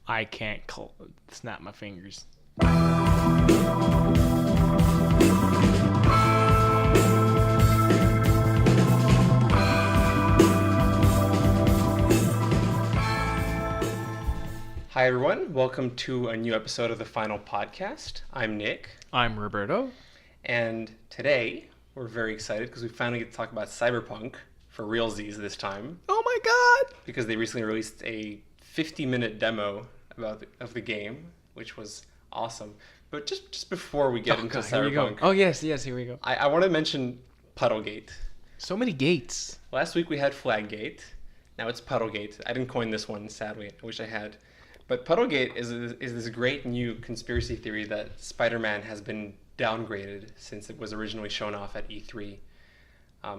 I can't snap my fingers. Hi everyone, welcome to a new episode of the Final Podcast. I'm Nick. I'm Roberto. And today we're very excited because we finally get to talk about Cyberpunk for realsies this time. Oh my god! Because they recently released a 50-minute demo of the game, which was awesome. But just before we get into Cyberpunk... Oh yes, here we go. I want to mention Puddlegate. So many gates. Last week we had Flaggate. Now it's Puddlegate. I didn't coin this one, sadly. I wish I had. But Puddlegate is this great new conspiracy theory that Spider-Man has been downgraded since it was originally shown off at E3.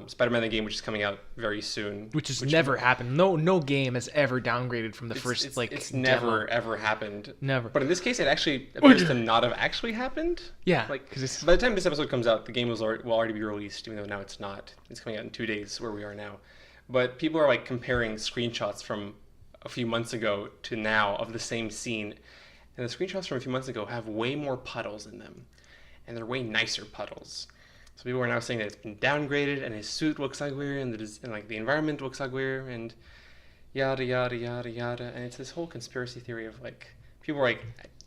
Spider-Man the game, which is coming out very soon. Which never happened. No game has ever downgraded from the first It's never ever happened. Never. But in this case, it actually appears to not have actually happened. Yeah. Because by the time this episode comes out, the game will already be released, even though now it's not. It's coming out in 2 days, where we are now. But people are comparing screenshots from a few months ago to now of the same scene, and the screenshots from a few months ago have way more puddles in them, and they're way nicer puddles. So people are now saying that it's been downgraded, and his suit looks uglier, and the environment looks uglier, and yada yada yada yada. And it's this whole conspiracy theory of people are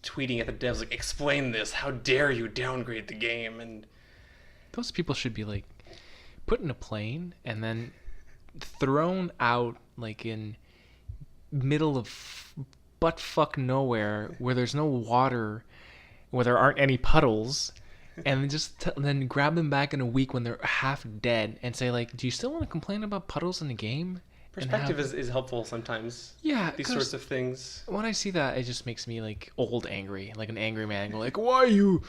tweeting at the devs explain this, how dare you downgrade the game? And those people should be put in a plane and then thrown out in middle of buttfuck nowhere where there's no water, where there aren't any puddles, and then grab them back in a week when they're half dead and say do you still want to complain about puddles in the game? Perspective is helpful sometimes. Yeah, these sorts of things. When I see that, it just makes me old angry, like an angry man. Go why are you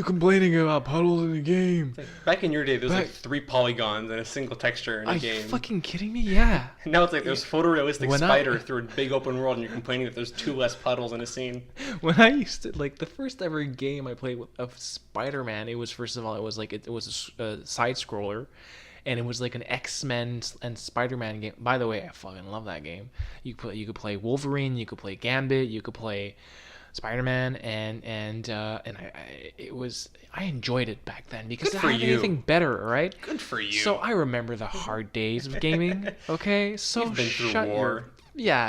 complaining about puddles in the game? Back in your day, there was 3 polygons and a single texture in a game. Are you fucking kidding me? Yeah. Now it's there's photorealistic spider through a big open world, and you're complaining that there's 2 less puddles in a scene. When I used to the first ever game I played of Spider-Man, it was first of all it was a side scroller. And it was an X-Men and Spider-Man game. By the way, I fucking love that game. You could play Wolverine, you could play Gambit, you could play Spider-Man, and I enjoyed it back then because I didn't have anything better, right? Good for you. So I remember the hard days of gaming. Okay, so you've been through war.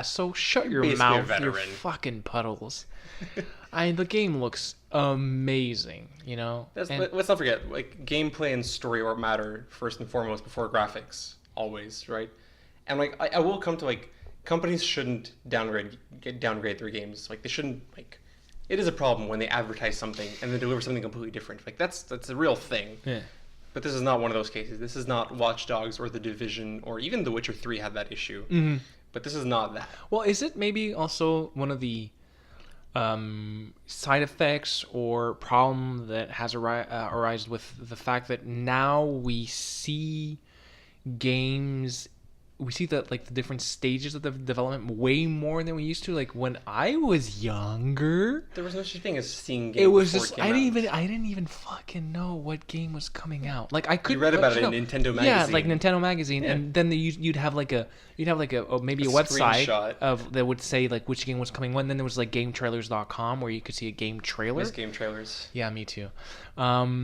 So shut your mouth, you fucking puddles. The game looks amazing, let's not forget, gameplay and story matter first and foremost before graphics, always, right? And I will come to companies shouldn't downgrade their games. They shouldn't it is a problem when they advertise something and then deliver something completely different. That's a real thing. Yeah. But this is not one of those cases. This is not Watch Dogs or The Division or even The Witcher 3 had that issue. Mm-hmm. But this is not that. Well, is it maybe also one of the side effects or problem that has arisen with the fact that now we see games, we see that the different stages of the development way more than we used to. When I was younger, there was no such thing as seeing games. It was just I didn't even fucking know what game was coming out. I could. You read about it in Nintendo magazine. Yeah, Nintendo magazine, yeah. And then you'd have maybe a website that would say which game was coming when. Then there was GameTrailers.com where you could see a game trailer. Yes, game trailers. Yeah, me too. Not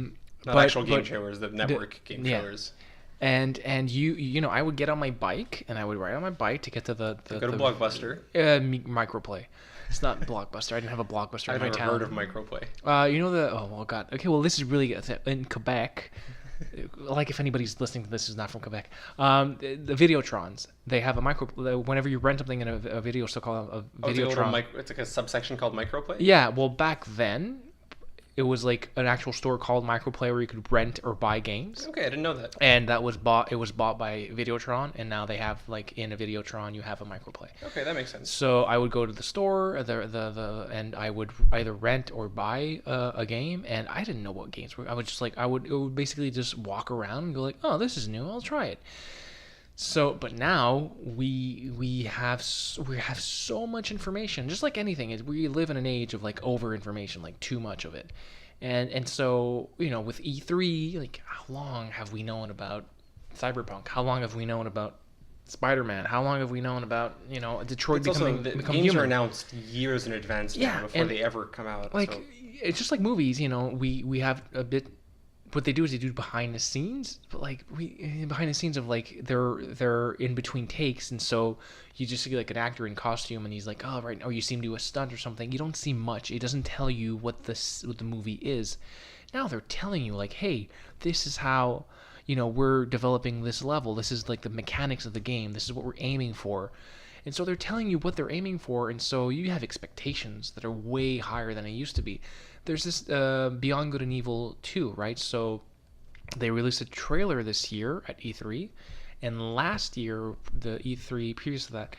actual game trailers, the network game trailers. And I would get on my bike and I would ride on my bike to get to the go to Blockbuster. Microplay. It's not Blockbuster. I didn't have a Blockbuster in my town. I've never heard of Microplay. Oh god. Okay, well this is really good. In Quebec. If anybody's listening to this who's not from Quebec, the Videotrons, they have a whenever you rent something in a video store called a Videotron. It's a subsection called Microplay? Yeah, well back then it was an actual store called Microplay where you could rent or buy games. Okay, I didn't know that. And it was bought by Videotron, and now they have in a Videotron you have a Microplay. Okay, that makes sense. So I would go to the store, and I would either rent or buy a game, and I didn't know what games were. I would just it would basically just walk around and go oh, this is new, I'll try it. So, but now we have so much information. Just like anything, we live in an age of over information, too much of it, and so with E3, how long have we known about Cyberpunk? How long have we known about Spider-Man. How long have we known about Detroit It's also become games are human? announced years in advance now Yeah, before and they ever come out. like So it's just like movies. We have a bit. What they do is they do behind the scenes, but like behind the scenes of like they're in between takes, and so you just see like an actor in costume, and he's like, oh right, or you see him do a stunt or something. You don't see much. It doesn't tell you what the movie is. Now they're telling you like, hey, this is how we're developing this level. This is like the mechanics of the game. This is what we're aiming for. And so they're telling you what they're aiming for, and so you have expectations that are way higher than it used to be. There's this Beyond Good and Evil 2, right? So they released a trailer this year at E3, and last year, the E3 previous to that,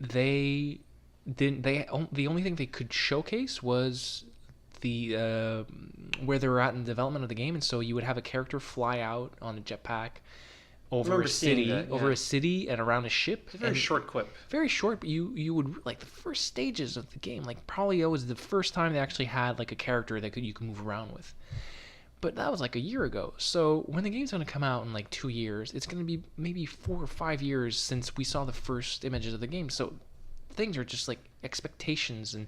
they didn't. The only thing they could showcase was the where they were at in the development of the game, and so you would have a character fly out on a jetpack over a city, over a city and around a ship. it's a very short clip. Very short, but you would like the first stages of the game. Like probably it was the first time they actually had like a character that you could move around with. But that was like a year ago. So when the game's going to come out in like 2 years, it's going to be maybe 4 or 5 years since we saw the first images of the game. So things are just like expectations and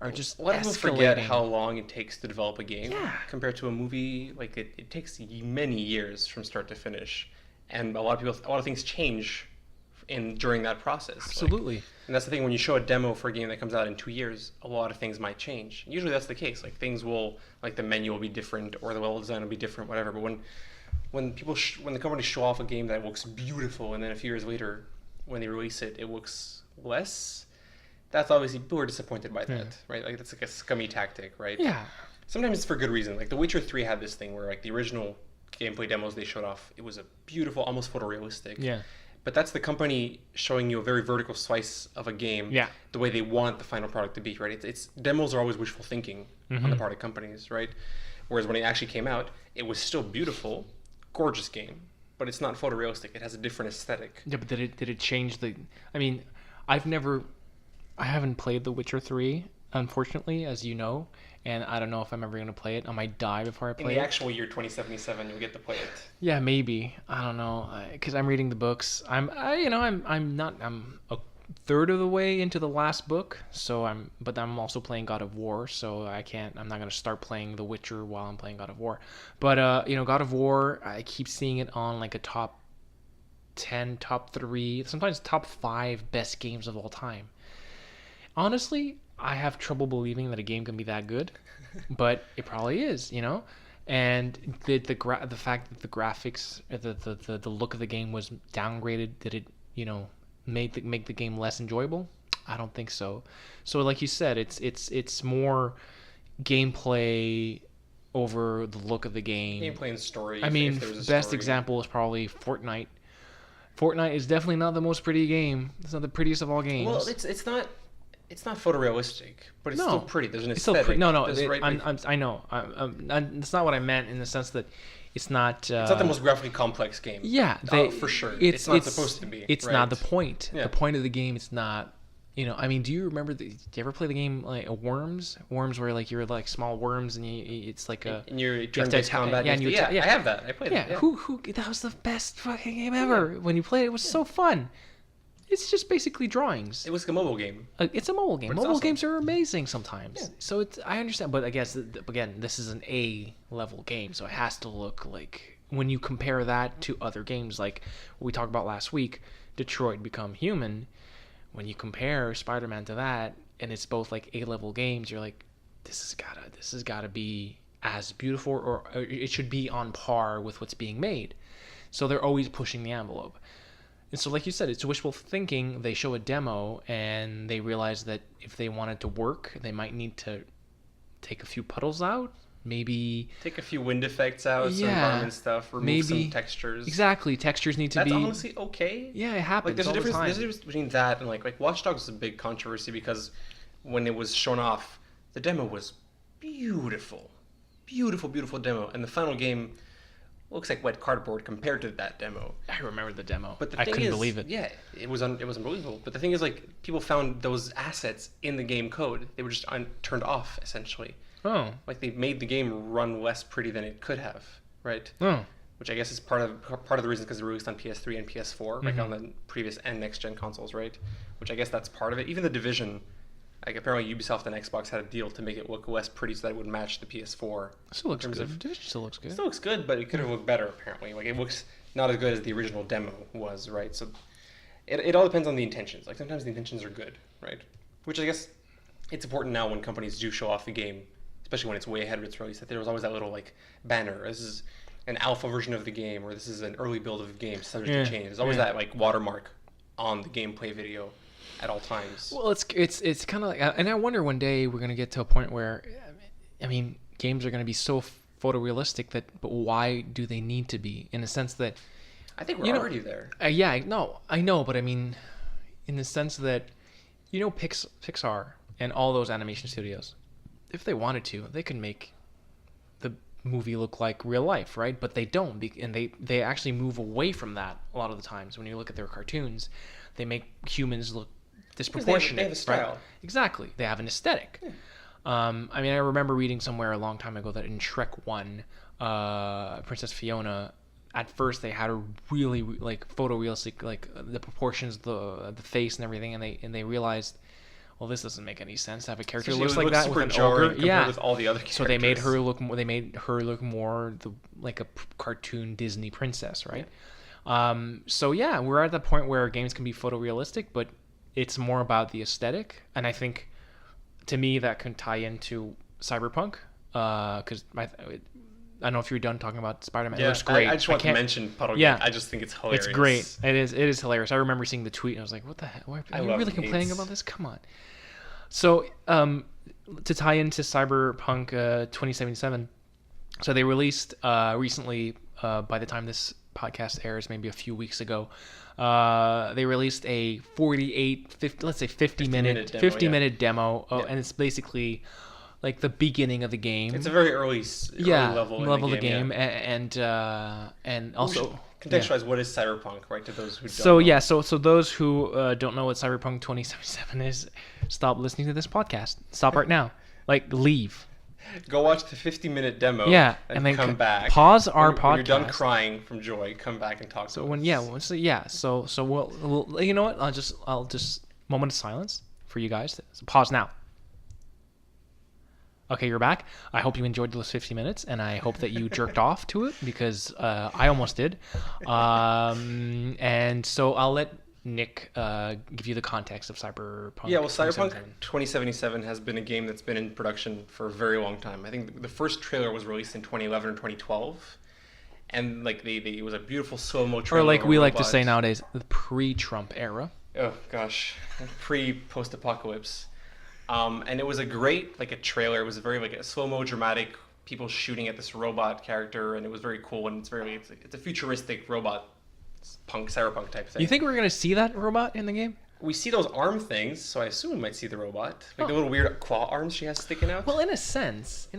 are just A lot of people escalating. forget how long it takes to develop a game Yeah. compared to a movie. Like it takes many years from start to finish, and a lot of things change during that process. Absolutely. And that's the thing, when you show a demo for a game that comes out in 2 years, a lot of things might change. Usually that's the case. Like things will, like the menu will be different or the level design will be different, whatever. But when the companies show off a game that looks beautiful and then a few years later, when they release it, it looks less, that's obviously, people are disappointed by that, right? Like that's like a scummy tactic, right? Yeah. Sometimes it's for good reason. Like The Witcher 3 had this thing where like the original gameplay demos they showed off, it was a beautiful, almost photorealistic. Yeah. But that's the company showing you a very vertical slice of a game, Yeah. the way they want the final product to be, right? It's demos are always wishful thinking on the part of companies, right? Whereas when it actually came out, it was still beautiful, gorgeous game, but it's not photorealistic. It has a different aesthetic. Yeah, but did it change the? I mean, I haven't played The Witcher 3, unfortunately, as you know, and I don't know if I'm ever gonna play it. I might die before I In play the it. actual year 2077, you'll get to play it. Yeah, maybe. I don't know, because I'm reading the books. I'm a third of the way into the last book, but I'm also playing God of War, so I'm not gonna start playing The Witcher while I'm playing God of War. But God of War, I keep seeing it on like a top 10, top 3, sometimes top 5 best games of all time. Honestly, I have trouble believing that a game can be that good, but it probably is, And the fact that the graphics, the look of the game was downgraded, did it, make the game less enjoyable? I don't think so. So like you said, it's more gameplay over the look of the game. Gameplay and story. I mean, if there was a best story. example is probably Fortnite. Fortnite is definitely not the most pretty game. It's not the prettiest of all games. Well, it's not photorealistic, but it's still pretty. There's an It's aesthetic. still pretty. No, There's I know. That's not what I meant in the sense that it's not. It's not the most graphically complex game. Yeah, for sure. It's not supposed to be. It's right? not the point. Yeah. The point of the game is not. I mean, do you remember? Did you ever play the game like Worms? Worms, where like you're like small worms, and it's like a. And you're you have turn-based to combat. yeah, I have that. I played it. Yeah, who? That was the best fucking game ever. When you played it, it was so fun. It's just basically drawings. It was like a mobile game. It's a mobile game. But it's Mobile awesome. games are amazing sometimes. Yeah. So I understand, but I guess again, this is an A level game, so it has to look like when you compare that to other games like what we talked about last week, Detroit Become Human. When you compare Spider-Man to that, and it's both like A level games, you're like, this has gotta be as beautiful, or it should be on par with what's being made. So they're always pushing the envelope. And so, like you said, it's wishful thinking. They show a demo, and they realize that if they want it to work, they might need to take a few puddles out, maybe Take a few wind effects out, some environment stuff, remove some textures. Exactly, textures need to That's be. honestly okay. Yeah, it happens. Like there's a all the difference. time. There's a difference between that and like Watch Dogs is a big controversy because when it was shown off, the demo was beautiful, beautiful demo, and the final game looks like wet cardboard compared to that demo. I remember the demo. But the I thing couldn't is, believe it. Yeah, it was unbelievable. But the thing is, like, people found those assets in the game code. They were just turned off essentially. Oh. Like they made the game run less pretty than it could have, right? Oh. which I guess is part of the reason because it released on PS3 and PS4, like on the previous and next gen consoles, right? Which I guess that's part of it. Even the Division, like apparently Ubisoft and Xbox had a deal to make it look less pretty so that it would match the PS4. Still looks good. Division still looks good. Still looks good, but it could have looked better apparently. Like it looks not as good as the original demo was, right? So it all depends on the intentions. Like sometimes the intentions are good, right? Which I guess it's important now when companies do show off the game, especially when it's way ahead of its release, that there's always that little like banner. This is an alpha version of the game, or this is an early build of the game, subject to change. There's always that like watermark on the gameplay video at all times. Well, it's kind of like, and I wonder one day we're gonna get to a point where, I mean, games are gonna be so photorealistic but why do they need to be? In the sense that, I think we're already there. Yeah, I know, but I mean, in the sense that, Pixar and all those animation studios, if they wanted to, they could make the movie look like real life, right? But they don't, and they actually move away from that a lot of the times. When you look at their cartoons, they make humans look disproportionate. They have a style. Right? Exactly, they have an aesthetic. Yeah. I mean, I remember reading somewhere a long time ago that in Shrek 1, Princess Fiona, at first they had a really like photorealistic, like the proportions, the face and everything, and they realized, well, this doesn't make any sense to have a character who looks like that with an ogre. Yeah, with all the other characters. So they made her look more. They made her look more like a cartoon Disney princess, right? Yeah. So yeah, we're at the point where games can be photorealistic, but it's more about the aesthetic, and I think, to me, that can tie into Cyberpunk, because I don't know if you're done talking about Spider-Man. Yeah, it looks great. I just want to mention puddlegate. Yeah, I just think it's hilarious. It's great. It is hilarious. I remember seeing the tweet and I was like, what the heck? Are you really complaining about this? Come on. So, to tie into Cyberpunk 2077, so they released recently, by the time this podcast airs, maybe a few weeks ago, they released a 50 minute demo, and it's basically like the beginning of the game. It's a very early level of the game. And also contextualize what is Cyberpunk, right, to those who don't know. So those who don't know what Cyberpunk 2077 is, stop listening to this podcast. Stop right now. Like, leave. Go watch the 50-minute demo. Yeah, and then come back. Pause our podcast. When you're done crying from joy, come back and talk. So we'll you know what? I'll just moment of silence for you guys. So pause now. Okay, you're back. I hope you enjoyed those 50 minutes, and I hope that you jerked off to it, because I almost did. And so I'll let Nick give you the context of Cyberpunk. Yeah, well, Cyberpunk 2077 has been a game that's been in production for a very long time. I think the first trailer was released in 2011 or 2012, and like it was a beautiful slow-mo trailer. Or like we like to say nowadays, the pre-Trump era. Oh gosh, pre-post-apocalypse. And it was a great, like, a trailer. It was very, like, a slow-mo dramatic, people shooting at this robot character, and it was very cool, and it's a futuristic robot cyberpunk type thing. You think we're going to see that robot in the game? We see those arm things, so I assume we might see the robot. Like the little weird claw arms she has sticking out. Well, in a sense,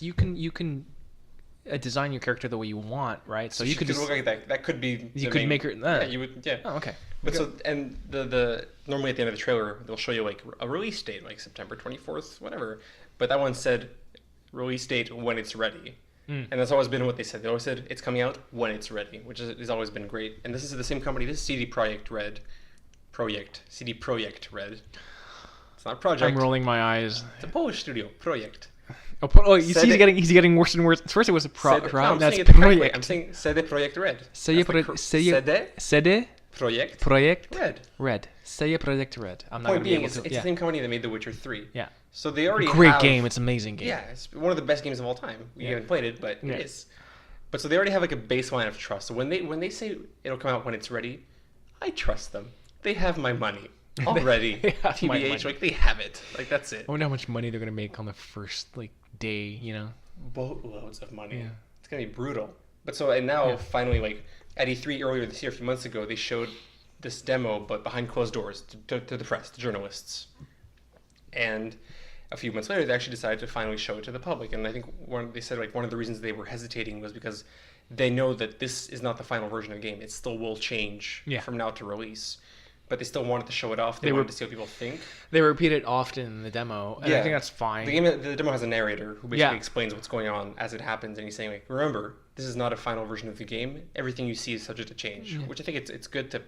you can design your character the way you want, right? So you could look like that. That could be. You could make her. Yeah, you would. Yeah. Oh, okay. But and the normally at the end of the trailer they'll show you like a release date, like September 24th, whatever. But that one said release date when it's ready, and that's always been what they said. They always said it's coming out when it's ready, which has always been great. And this is the same company. This is CD Projekt Red. CD Projekt Red. It's not project. I'm rolling my eyes. It's a Polish studio. Projekt. Oh, he's getting worse and worse. First it was a project. I'm That's Projekt. I'm saying CD Projekt Red. CD Projekt Red. CD Projekt Red. I'm not going to be able to. It's the same company that made The Witcher 3. Yeah. So they already great game. It's an amazing game. Yeah, it's one of the best games of all time. We haven't played it, but it is. But so they already have like a baseline of trust. So when they say it'll come out when it's ready, I trust them. They have my money already. TBH, like they have it. Like that's it. I wonder how much money they're going to make on the first day, Boatloads of money. Yeah. It's going to be brutal. But so, and now finally, like at E3 earlier this year, a few months ago, they showed this demo, but behind closed doors to the press, to journalists. And a few months later, they actually decided to finally show it to the public. And I think they said like one of the reasons they were hesitating was because they know that this is not the final version of the game. It still will change from now to release. but they still wanted to show it off. They wanted to see what people think. They repeat it often in the demo, and I think that's fine. The demo has a narrator who basically explains what's going on as it happens, and he's saying, like, remember, this is not a final version of the game. Everything you see is subject to change, which I think it's good to,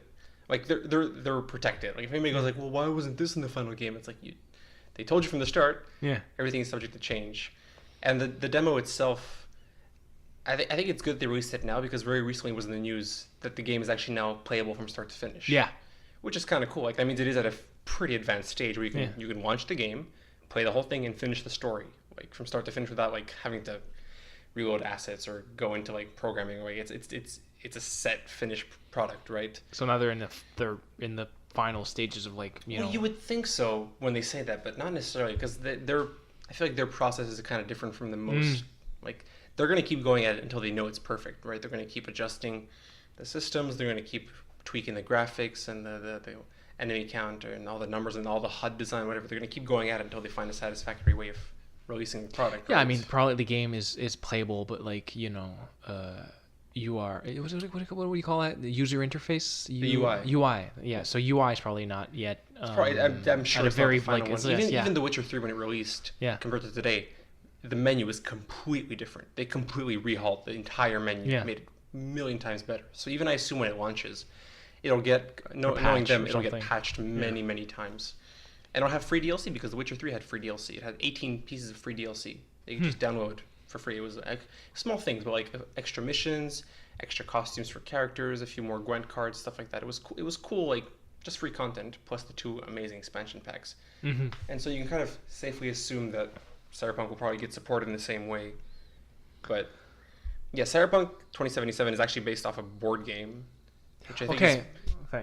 like, they're protected. Like, if anybody goes like, well, why wasn't this in the final game? It's like, they told you from the start. Yeah. Everything is subject to change, and the demo itself. I think it's good they released it now because very recently it was in the news that the game is actually now playable from start to finish. Yeah. Which is kind of cool. Like, that means it is at a pretty advanced stage where you can launch the game, play the whole thing, and finish the story, like, from start to finish without, like, having to reload assets or go into, like, programming. Like, it's a set finished product, right? So now they're in the final stages of, like, you know. You would think so when they say that, but not necessarily, because I feel like their process is kind of different from the most like. They're going to keep going at it until they know it's perfect, right? They're going to keep adjusting the systems. They're going to keep tweaking the graphics and the enemy count and all the numbers and all the HUD design, whatever. They're going to keep going at it until they find a satisfactory way of releasing the product. Yeah, right? I mean, probably the game is playable, but, like, you know, what do you call that? The user interface? The UI. UI, yeah. So UI is probably not yet. I'm sure it's very not the final one. Even The Witcher 3 when it released, compared to today, the menu is completely different. They completely rehauled the entire menu, made it a million times better. So even I assume when it launches, it'll get knowing them, it'll get patched many times. And it'll have free DLC because The Witcher 3 had free DLC. It had 18 pieces of free DLC that you could just download for free. It was small things, but like extra missions, extra costumes for characters, a few more Gwent cards, stuff like that. It was cool, like just free content plus the 2 amazing expansion packs. And so you can kind of safely assume that Cyberpunk will probably get supported in the same way. But yeah, Cyberpunk 2077 is actually based off a board game, which I think is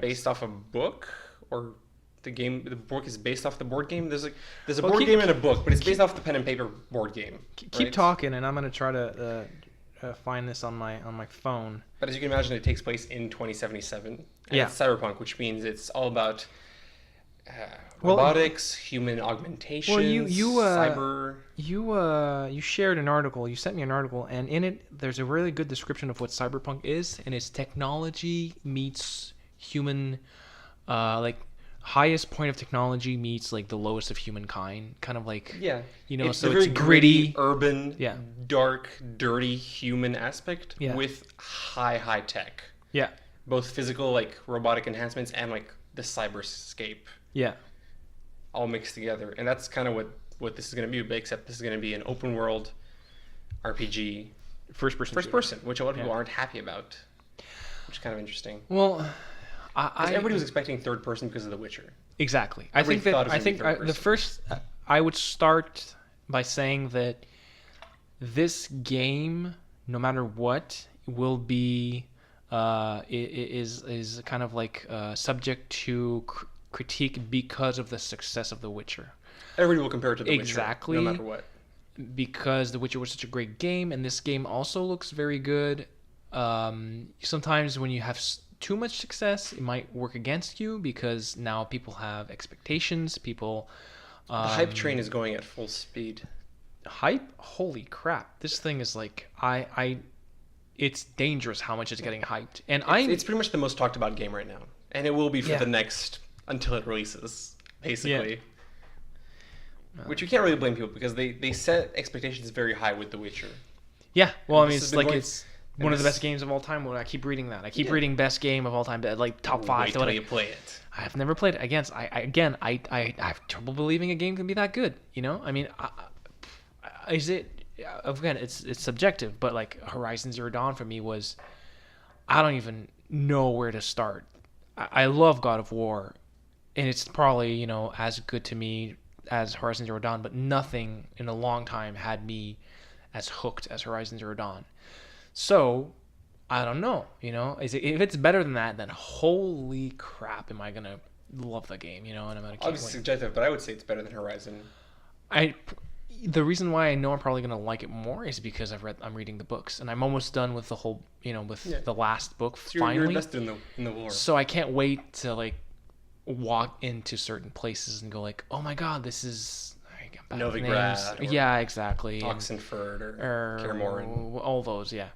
based off a book, or the book is based off the board game. There's a board game and a book, but it's based off the pen and paper board game. Keep talking, and I'm going to try to find this on my phone. But as you can imagine, it takes place in 2077. And it's Cyberpunk, which means it's all about robotics, human augmentation, cyber. You shared an article. You sent me an article, and in it, there's a really good description of what Cyberpunk is, and it's technology meets human, like highest point of technology meets like the lowest of humankind, kind of like you know. So it's gritty, urban, dark, dirty human aspect with high tech. Yeah, both physical, like robotic enhancements, and like the cyberscape. Yeah. All mixed together. And that's kind of what this is going to be, except this is going to be an open world RPG. First person, which a lot of people aren't happy about, which is kind of interesting. Well, everybody was expecting third person because of The Witcher. Exactly. I think the first, I would start by saying that this game, no matter what, will be, is kind of like subject to critique because of the success of The Witcher. Everybody will compare it to The Witcher, no matter what. Because The Witcher was such a great game, and this game also looks very good. Sometimes when you have too much success, it might work against you because now people have expectations. The hype train is going at full speed. Hype? Holy crap! This thing is like it's dangerous how much it's getting hyped, and it's pretty much the most talked about game right now, and it will be for the next. Until it releases, basically. Which you can't really blame people because they set expectations very high with The Witcher. Yeah, well, I mean, it's like it's one of the best games of all time. When I keep reading that, I keep reading best game of all time, like top 5. Wait till you play it. I have never played it. I have trouble believing a game can be that good. You know, I mean, is it? Again, it's subjective, but like Horizon Zero Dawn for me was, I don't even know where to start. I love God of War. And it's probably, you know, as good to me as Horizon Zero Dawn, but nothing in a long time had me as hooked as Horizon Zero Dawn. So, I don't know, you know. If it's better than that, then holy crap, am I going to love the game, you know? And I'm going to Obviously subjective, but I would say it's better than Horizon. The reason why I know I'm probably going to like it more is because I'm reading the books, and I'm almost done with the whole, you know, with the last book, so finally. You're invested in the lore. So I can't wait to, like, walk into certain places and go like, oh my god, this is, I'm names. Novigrad or Yeah, exactly. Oxenford or Or Kaer all those, yeah.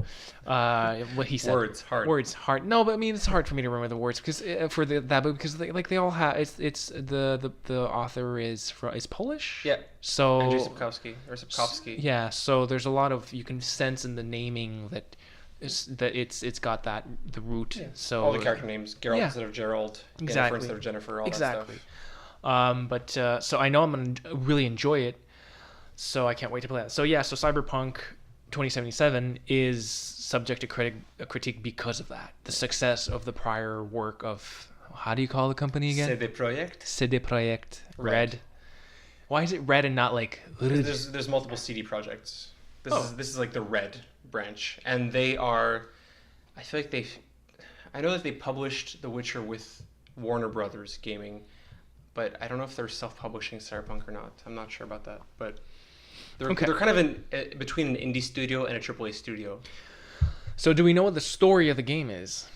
What he said. Words, hard. Words, hard. No, but I mean it's hard for me to remember the words because for that book because they all have it's the author is Polish. Yeah. So Andrzej Sapkowski. Yeah, so there's a lot of you can sense in the naming that it's got the root. Yeah. So all the character names, Geralt instead of Gerald, exactly. Jennifer instead of Jennifer, all that stuff. But so I know I'm gonna really enjoy it. So I can't wait to play that. So yeah, so Cyberpunk 2077 is subject to critique because of that. The success of the prior work of how do you call the company again? CD Projekt Red. Why is it Red and not like? There's multiple CD projects. This is like the Red branch, and they are. I feel like I know that they published The Witcher with Warner Brothers Gaming, but I don't know if they're self-publishing Cyberpunk or not. I'm not sure about that, but they're kind of between an indie studio and a AAA studio. So do we know what the story of the game is?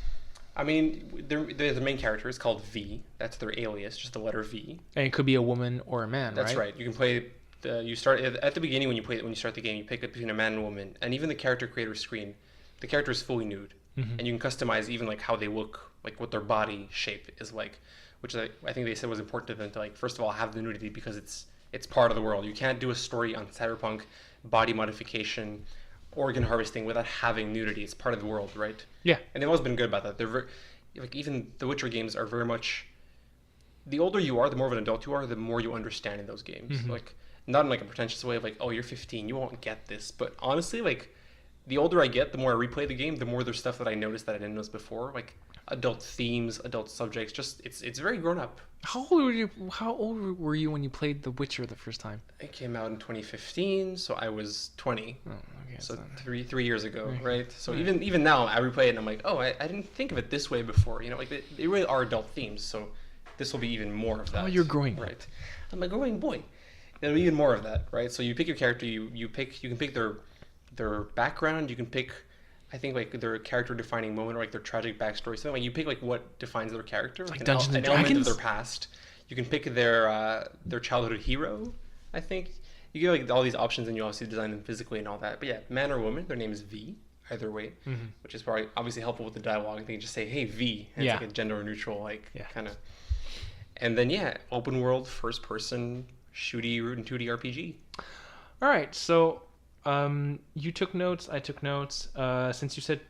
I mean, the main character is called V. That's their alias, just the letter V. And it could be a woman or a man, That's right. You can play. You start at the beginning when you start the game. You pick it between a man and a woman, and even the character creator screen, the character is fully nude, and you can customize even like how they look, like what their body shape is like, which I think they said was important to them to like first of all have the nudity because it's part of the world. You can't do a story on Cyberpunk, body modification, organ harvesting without having nudity. It's part of the world, right? Yeah. And they've always been good about that. They're like even the Witcher games are very much. The older you are, the more of an adult you are, the more you understand in those games. Like not in like a pretentious way of like, oh, you're 15, you won't get this. But honestly, like the older I get, the more I replay the game, the more there's stuff that I noticed that I didn't notice before, like adult themes, adult subjects. Just it's very grown up. How old were you when you played The Witcher the first time? It came out in 2015, so I was 20. Oh, okay. So three years ago, right? So even now, I replay it and I'm like, oh, I didn't think of it this way before. You know, like they really are adult themes. So this will be even more of that. Oh, you're growing, right? I'm a growing boy. There'll be even more of that, right? So you pick your character. You can pick their background. You can pick, I think, like their character defining moment or like their tragic backstory. So like you pick like what defines their character, like an Dungeons and element Dragons? of their past. You can pick their childhood hero. I think you get like all these options, and you obviously design them physically and all that. But yeah, man or woman, their name is V. Either way, which is probably obviously helpful with the dialogue. I think you just say, "Hey V," and it's like a gender neutral kind of. And then open world, first person, shooty root and 2D RPG. All right, so you took notes, I took notes. Since you said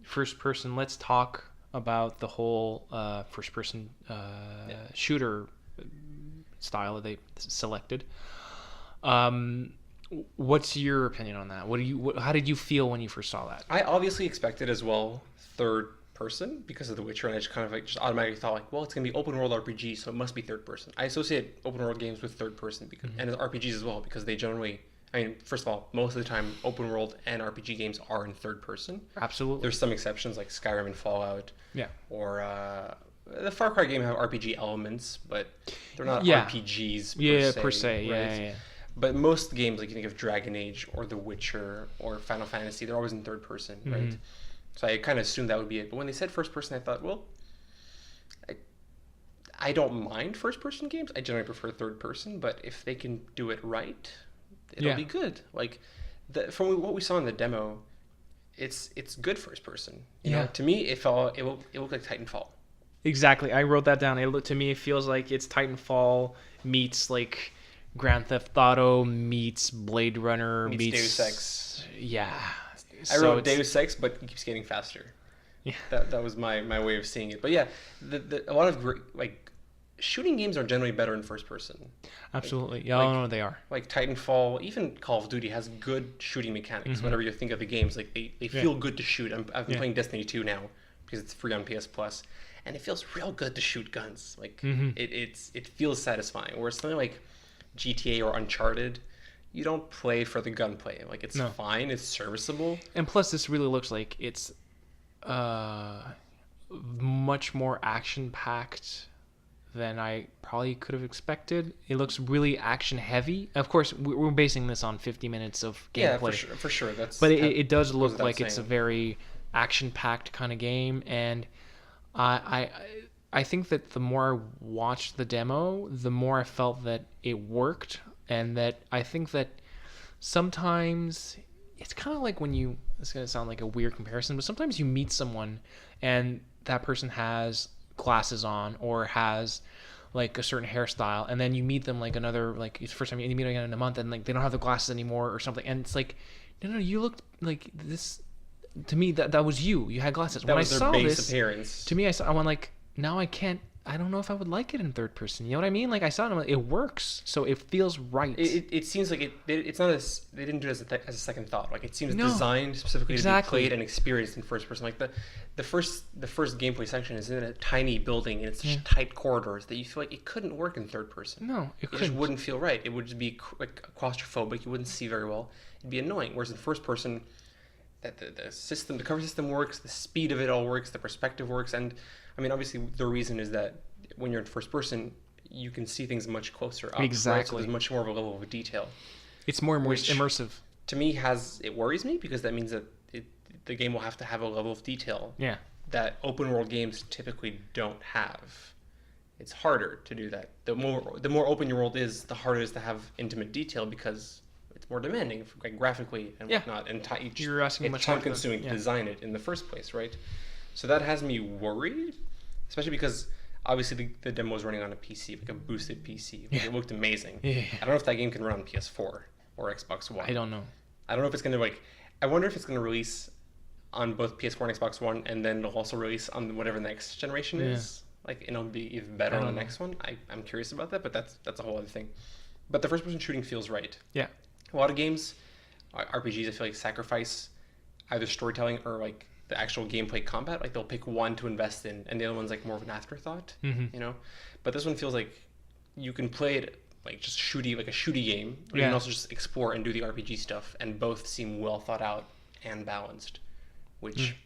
first person, let's talk about the whole first person shooter style that they selected. What's your opinion on that? How did you feel when you first saw that? I obviously expected as well third person because of The Witcher, and I just kind of like just automatically thought like, well, it's gonna be open world RPG, so it must be third person. I associate open world games with third person because and RPGs as well because they generally. I mean, first of all, most of the time, open world and RPG games are in third person. Absolutely. There's some exceptions like Skyrim and Fallout. Yeah. Or the Far Cry game have RPG elements, but they're not RPGs per se. Right? Yeah. But most games, like you think of Dragon Age or The Witcher or Final Fantasy, they're always in third person, right? So I kind of assumed that would be it. But when they said first person, I thought, well, I don't mind first person games. I generally prefer third person, but if they can do it right, it'll be good. Like from what we saw in the demo, it's good first person. You know, to me, it looked like Titanfall. Exactly. I wrote that down. To me, it feels like it's Titanfall meets like Grand Theft Auto meets Blade Runner meets Deus Ex. Yeah. I wrote Deus Ex, but it keeps getting faster. Yeah. That was my way of seeing it. But yeah, a lot of like shooting games are generally better in first person. Absolutely. No, they are. Like Titanfall, even Call of Duty has good shooting mechanics. Whenever you think of the games, like they feel good to shoot. I've been playing Destiny 2 now because it's free on PS Plus, and it feels real good to shoot guns. Like it feels satisfying. Whereas something like GTA or Uncharted, you don't play for the gunplay. Like it's fine, it's serviceable. And plus, this really looks like it's much more action packed than I probably could have expected. It looks really action heavy. Of course, we're basing this on 50 minutes of gameplay. Yeah, for sure. But it does look like it's a very action packed kind of game, and I think that the more I watched the demo, the more I felt that it worked, and that I think that sometimes it's kind of like when you, it's going to sound like a weird comparison, but sometimes you meet someone and that person has glasses on or has like a certain hairstyle, and then you meet them like another, like it's the first time you meet again in a month, and like they don't have the glasses anymore or something, and it's like, no, you looked like this. To me, that was you. You had glasses. That When I was their saw base this, appearance. to me, I went like, now I can't. I don't know if I would like it in third person. You know what I mean? Like I saw it, I'm like, it works, so it feels right. It seems like it's not as, they didn't do it as a second thought. Like it seems No, designed specifically exactly. to be played and experienced in first person. Like the first gameplay section is in a tiny building and it's such tight corridors that you feel like it couldn't work in third person. No, it It just couldn't. wouldn't feel right. It would just be like claustrophobic. You wouldn't see very well. It'd be annoying. Whereas in first person, that the system, the cover system works, the speed of it all works, the perspective works, and I mean obviously the reason is that when you're in first person, you can see things much closer up. Right? So Exactly. there's much more of a level of detail. It's more Which- immersive. To me, it worries me because that means that the game will have to have a level of detail Yeah. that open world games typically don't have. It's harder to do that. The more open your world is, the harder it is to have intimate detail because it's more demanding, like graphically and Yeah. whatnot. And You're asking it's much time more to- consuming yeah. to design it in the first place, right? So that has me worried, especially because obviously the demo was running on a PC, like a boosted PC. Like, Yeah. It looked amazing. Yeah. I don't know if that game can run on PS4 or Xbox One. I don't know. I don't know if it's going to like. I wonder if it's going to release on both PS4 and Xbox One, and then it'll also release on whatever the next generation is. Like, and it'll be even better I on the don't know. next one. I'm curious about that, but that's a whole other thing. But the first-person shooting feels right. Yeah. A lot of games, RPGs, I feel like sacrifice either storytelling or like the actual gameplay combat. Like they'll pick one to invest in, and the other one's like more of an afterthought. Mhm. You know, but this one feels like you can play it like just shooty, like a shooty game. But you Yeah. can also just explore and do the RPG stuff, and both seem well thought out and balanced, which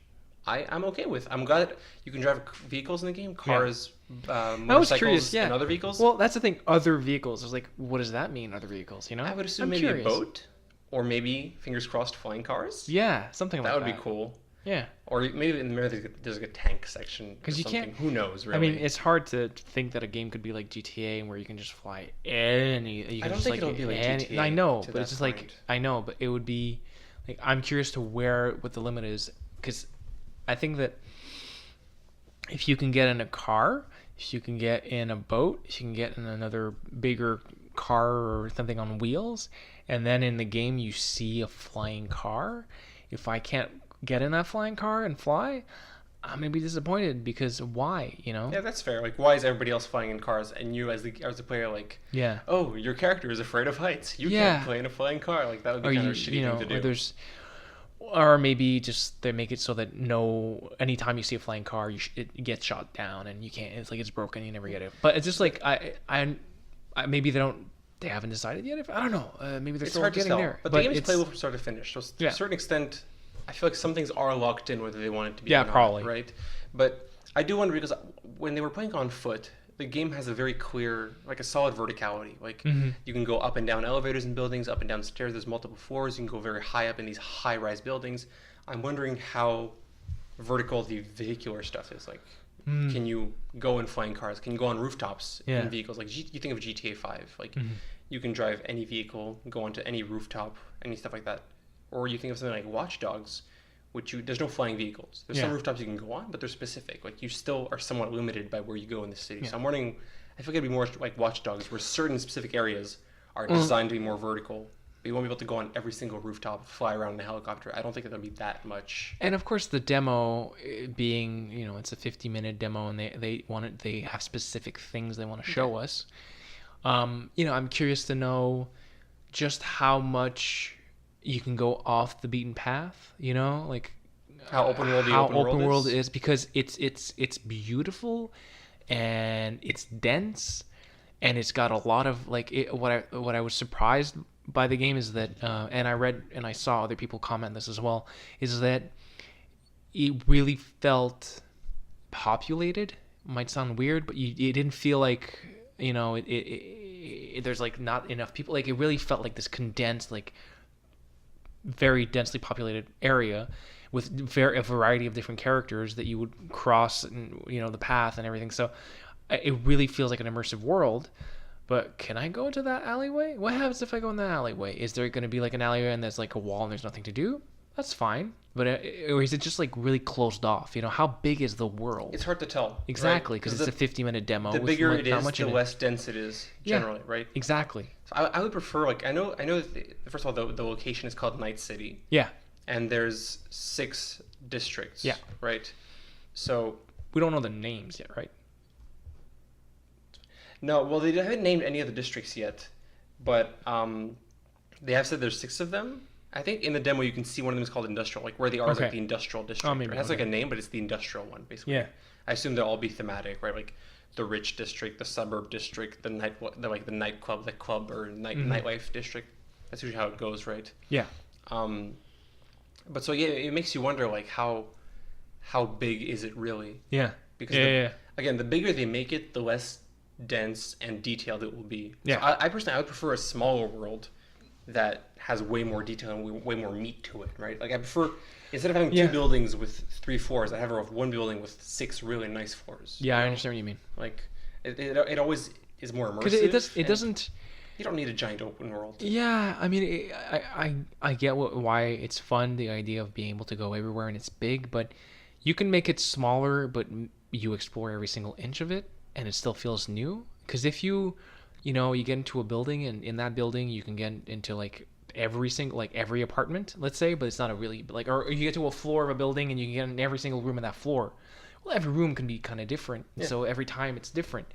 I'm okay with. I'm glad that you can drive vehicles in the game, cars, motorcycles, curious, yeah. and other vehicles. Well, that's the thing. Other vehicles. I was like, what does that mean? Other vehicles? You know? I would assume I'm maybe curious. a boat, or maybe fingers crossed, flying cars. Yeah, something like That that. would be cool. Yeah. Or maybe there's like a tank section. 'Cause Or you something. can't- Who knows? Really. I mean, it's hard to think that a game could be like GTA where you can just fly any. You can I don't just think it'll be like any, GTA I know, to but that it's just like point. I know, but it would be like I'm curious to what the limit is, because I think that if you can get in a car, if you can get in a boat, if you can get in another bigger car or something on wheels, and then in the game you see a flying car, if I can't get in that flying car and fly, I'm gonna be disappointed, because why? You know? Yeah, that's fair. Like, why is everybody else flying in cars, and you as the player, like, Yeah. oh, your character is afraid of heights. You Yeah. can't play in a flying car. Like that would be Or kind you, of a shitty you know, thing to or do. or maybe just they make it so that anytime you see a flying car, it gets shot down and you can't. It's like it's broken. You never get it. But it's just like I maybe they haven't decided yet. I don't know. Maybe they're It's still hard to getting tell. there. But the game is it's- playable from start to finish. So to Yeah. a certain extent, I feel like some things are locked in whether they want it to be. Yeah, or not, probably. Right. But I do wonder because when they were playing on foot, the game has a very clear, like a solid verticality. Like you can go up and down elevators in buildings, up and down stairs. There's multiple floors. You can go very high up in these high-rise buildings. I'm wondering how vertical the vehicular stuff is. Like, can you go in flying cars? Can you go on rooftops Yeah. in vehicles? Like you think of GTA 5. Like you can drive any vehicle, go onto any rooftop, any stuff like that. Or you think of something like Watch Dogs, there's no flying vehicles. There's some Yeah. rooftops you can go on, but they're specific. Like you still are somewhat limited by where you go in the city. Yeah. So I'm wondering, I feel like it'd be more like Watch Dogs, where certain specific areas are designed to be more vertical. But you won't be able to go on every single rooftop, fly around in a helicopter. I don't think it'll be that much. And of course, the demo being, it's a 50-minute demo, and they have specific things they want to show us. I'm curious to know just how much you can go off the beaten path. Like How open world the how open world is? because it's beautiful, and it's dense, and it's got a lot of what I was surprised by the game is that, and I read and I saw other people comment this as well, is that it really felt populated. Might sound weird, but it didn't feel like there's like not enough people. Like it really felt like this condensed, like very densely populated area with a variety of different characters that you would cross, and the path and everything. So it really feels like an immersive world. But can I go into that alleyway? What happens if I go in that alleyway? Is there going to be like an alleyway and there's like a wall and there's nothing to do? That's fine. But or is it just like really closed off? How big is the world? It's hard to tell. Exactly, because it's a 50-minute demo. The bigger like, it is, the less dense it is generally, right? Exactly. So I would prefer I know that first of all the location is called Night City. Yeah. And there's 6 districts. Yeah. Right. So we don't know the names yet, right? No, well, they haven't named any of the districts yet, but they have said there's 6 of them. I think in the demo you can see one of them is called industrial, like where they are is like the industrial district. Maybe, it has like a name, but it's the industrial one, basically. Yeah. I assume they'll all be thematic, right? Like the rich district, the suburb district, the nightclub, the club or nightlife district. That's usually how it goes, right? Yeah. But so yeah, it makes you wonder like how big is it really? Yeah. Because again, the bigger they make it, the less dense and detailed it will be. Yeah. So I personally would prefer a smaller world that has way more detail and way more meat to it, right? Like I prefer instead of having 2 buildings with 3 floors, I have one building with 6 really nice floors. Yeah, I understand what you mean. Like it always is more immersive. Because it doesn't. You don't need a giant open world. Yeah, I mean, I get why it's fun, the idea of being able to go everywhere and it's big, but you can make it smaller, but you explore every single inch of it, and it still feels new. Because if you get into a building, and in that building you can get into like every apartment, let's say, but it's not a really or you get to a floor of a building and you can get in every single room in that floor. Well, every room can be kind of different, so every time it's different.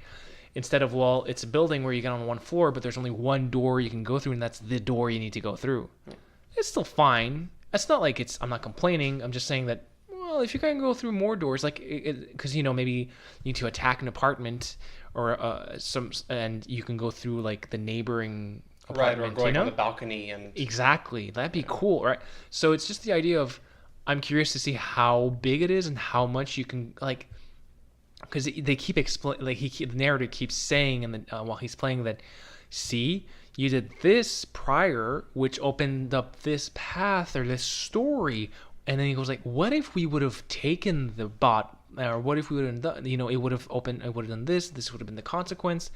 Instead of, it's a building where you get on one floor, but there's only one door you can go through, and that's the door you need to go through. Yeah. It's still fine. It's not like I'm not complaining. I'm just saying that, well, if you can go through more doors, because, maybe you need to attack an apartment or and you can go through, like, the neighboring apartment. Right, or going on the balcony. Exactly. That'd be cool, right? So it's just the idea of, I'm curious to see how big it is and how much you can, because they keep explaining, the narrator keeps saying, while he's playing that, see, you did this prior, which opened up this path or this story, and then he goes like, what if we would have taken the bot, or what if we would have done, it would have done this would have been the consequence.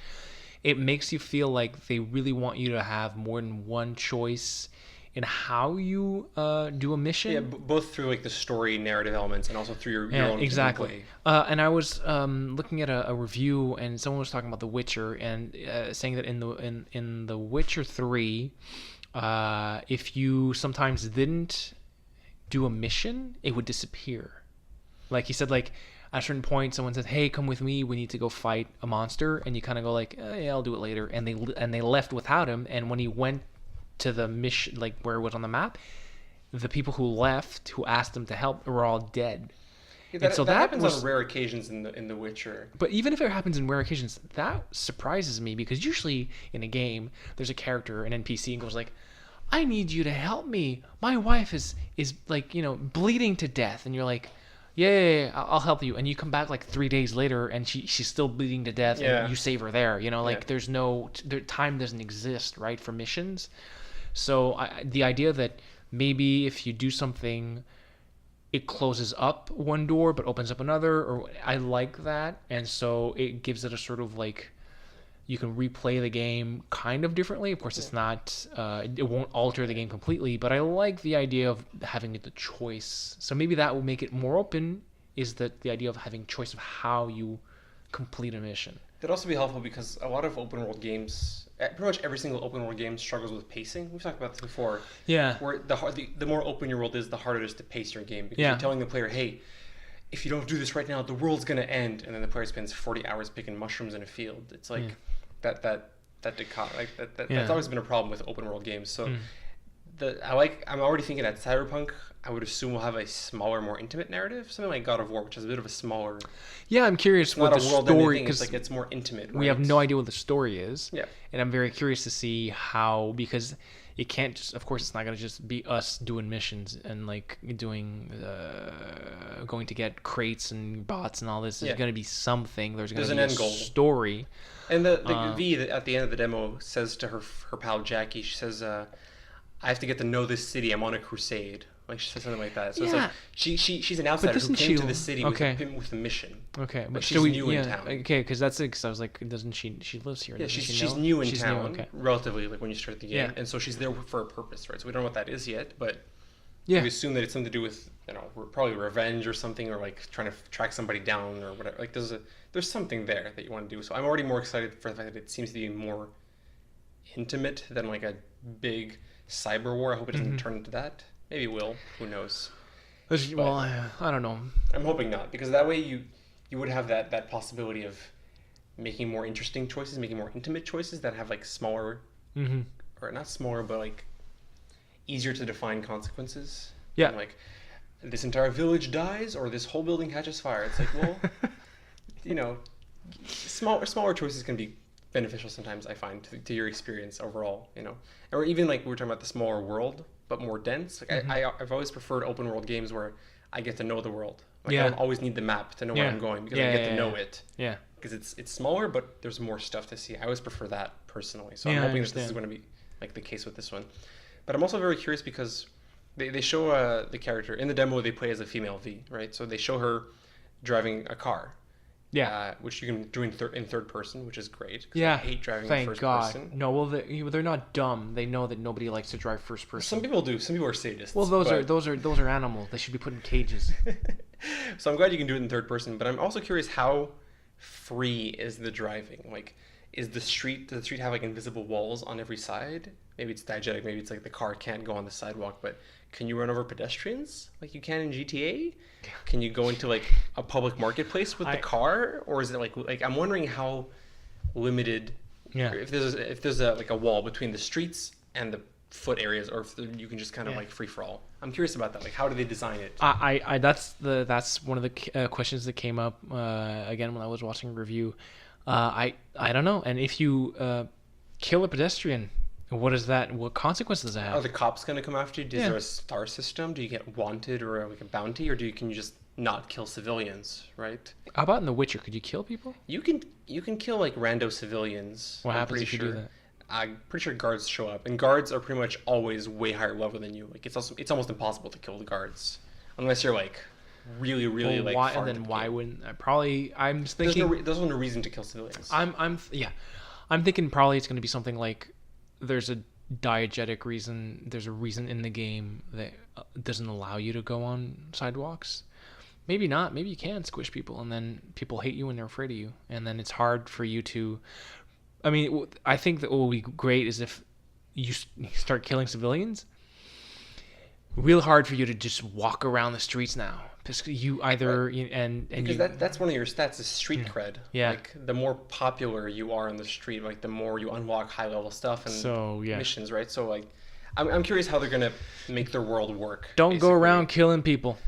It makes you feel like they really want you to have more than one choice in how you do a mission. Yeah, both through the story narrative elements and also through your own exactly. And I was looking at a review, and someone was talking about The Witcher and saying that in The Witcher 3, if you sometimes didn't do a mission, it would disappear. Like he said, at a certain point, someone said, "Hey, come with me. We need to go fight a monster," and you kind of go "Yeah, I'll do it later." And they left without him. And when he went to the mission, where it was on the map, the people who left, who asked them to help, were all dead. Yeah, that happens on rare occasions in the Witcher. But even if it happens in rare occasions, that surprises me, because usually in a game there's a character, an NPC, and goes like, "I need you to help me. My wife is bleeding to death," and you're like, yeah, I'll help you. And you come back 3 days later, and she's still bleeding to death, and you save her there. There's time doesn't exist, right, for missions. So the idea that maybe if you do something, it closes up one door but opens up another, or I like that, and so it gives it a sort of you can replay the game kind of differently. Of course, it's not. It won't alter the game completely, but I like the idea of having the choice. So maybe that will make it more open. Is that the idea of having choice of how you complete a mission? That'd also be helpful because a lot of open world games, pretty much every single open world game struggles with pacing. We've talked about this before. Yeah. Where the more open your world is, the harder it is to pace your game, because you're telling the player, hey, if you don't do this right now, the world's gonna end, and then the player spends 40 hours picking mushrooms in a field. It's that's always been a problem with open world games. So I'm already thinking that Cyberpunk, I would assume, will have a smaller, more intimate narrative, something like God of War, which has a bit of a smaller. Yeah, I'm curious what the story, because it's more intimate. Right? We have no idea what the story is. Yeah, and I'm very curious to see how, because it can't just, of course, it's not going to just be us doing missions and doing going to get crates and bots and all this. There's going to be something. There's going to be an end goal story. And the V at the end of the demo says to her pal Jackie, she says, "I have to get to know this city. I'm on a crusade." Like she said something like that. So it's Yeah. like she's an outsider who doesn't came she- to the city okay. with a mission. Okay, but she's new in town. Okay, because that's it. Because I was like, doesn't she lives here? Yeah, doesn't she's she know? new in She's town, okay. relatively, like when you start the game, Yeah. and so she's there for a purpose, right? So we don't know what that is yet, but Yeah. we assume that it's something to do with probably revenge or something, or like trying to track somebody down or whatever. Like there's something there that you want to do. So I'm already more excited for the fact that it seems to be more intimate than like a big cyber war. I hope it doesn't turn into that. Maybe it will. Who knows? Well, I don't know. I'm hoping not, because that way you would have that possibility of making more interesting choices, making more intimate choices that have like smaller, or not smaller, but like easier to define consequences. Yeah. And like this entire village dies or this whole building catches fire. It's like, well, smaller choices can be beneficial sometimes, I find, to your experience overall, or even like we were talking about the smaller world but more dense. Like I've always preferred open world games where I get to know the world. Like I don't always need the map to know where I'm going, because I get to know it. Yeah. Because it's smaller, but there's more stuff to see. I always prefer that personally. So Yeah, I'm I hoping that this is going to be like the case with this one. But I'm also very curious because they show the character in the demo. They play as a female V, right? So they show her driving a car. Yeah. Which you can do in third person, which is great. Yeah. I hate driving in Thank first God. person. No, well, they're not dumb. They know that nobody likes to drive first person. Some people do. Some people are sadists. Well, those are animals. They should be put in cages. So I'm glad you can do it in third person. But I'm also curious, how free is the driving? Like, does the street have like invisible walls on every side? Maybe it's diegetic. Maybe it's like the car can't go on the sidewalk, but can you run over pedestrians like you can in GTA? Can you go into like a public marketplace with the car, or is it like I'm wondering how limited? Yeah. If there's like a wall between the streets and the foot areas, or if you can just kind of like free for all. I'm curious about that. Like, how do they design it? That's one of the questions that came up again when I was watching a review. I don't know. And if you kill a pedestrian, what consequences does that have? Are the cops going to come after you? Is there a star system? Do you get wanted or like a bounty, or can you just not kill civilians, right? How about in The Witcher? Could you kill people? You can kill like rando civilians. What happens if you do that? I'm pretty sure guards show up, and guards are pretty much always way higher level than you. Like it's almost impossible to kill the guards unless you're like really like why? far And then why wouldn't I? Probably I'm thinking there's no reason to kill civilians. I'm thinking probably it's going to be something like there's a diegetic reason. There's a reason in the game that doesn't allow you to go on sidewalks. Maybe not. Maybe you can squish people, and then people hate you and they're afraid of you, and then it's hard for you to. I mean, I think that what would be great is if you start killing civilians. Real hard for you to just walk around the streets now, because you either that's one of your stats is street cred. Yeah. Like the more popular you are on the street, like the more you unlock high level stuff and missions, right? So like, I'm curious how they're gonna make their world work. Don't go around killing people,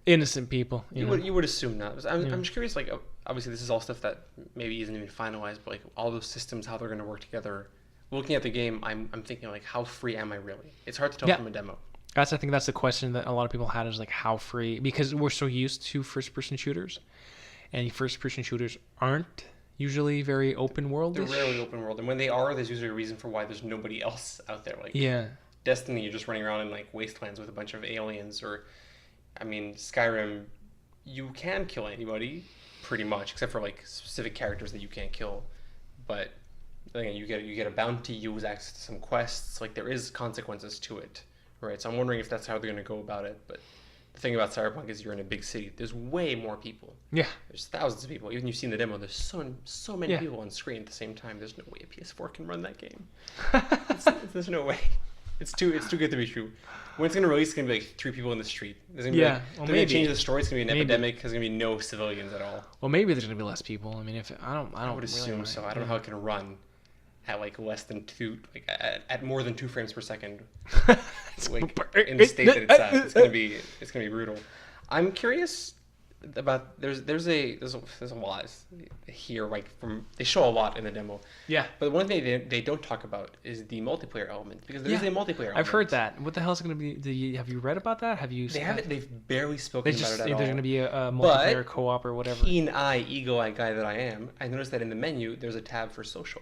innocent people. You would assume not. I'm just curious. Like, obviously, this is all stuff that maybe isn't even finalized, but like all those systems, how they're gonna work together. Looking at the game, I'm thinking like, how free am I really? It's hard to tell from a demo. I think that's the question that a lot of people had, is like, how free, because we're so used to first-person shooters, and first-person shooters aren't usually very open world. They're rarely open world, and when they are, there's usually a reason for why there's nobody else out there. Like Destiny, you're just running around in like wastelands with a bunch of aliens, or I mean Skyrim, you can kill anybody pretty much, except for like specific characters that you can't kill. But again, you get a bounty, you lose access to some quests. Like, there is consequences to it. Right, so I'm wondering if that's how they're going to go about it. But the thing about Cyberpunk is you're in a big city. There's way more people. Yeah. There's thousands of people. Even you see in the demo, there's so many people on screen at the same time. There's no way a PS4 can run that game. There's no way. It's too good to be true. When it's going to release, it's going to be like 3 people in the street. There's going to be they're going to change the story. It's going to be an epidemic. There's going to be no civilians at all. Well, maybe there's going to be less people. I mean, I would assume so. I don't know how it can run at like less than 2, like at more than 2 frames per second. Like in the state that it's at, it's gonna be brutal. I'm curious about there's a lot here. Like they show a lot in the demo. Yeah. But one thing they don't talk about is the multiplayer element, because there is a multiplayer element. I've heard that. What the hell is it gonna be? Have you read about that? Have you? They haven't. They've barely spoken about it at all. There's gonna be a multiplayer co-op or whatever. Keen-eye, eagle-eye guy that I am, I noticed that in the menu there's a tab for social.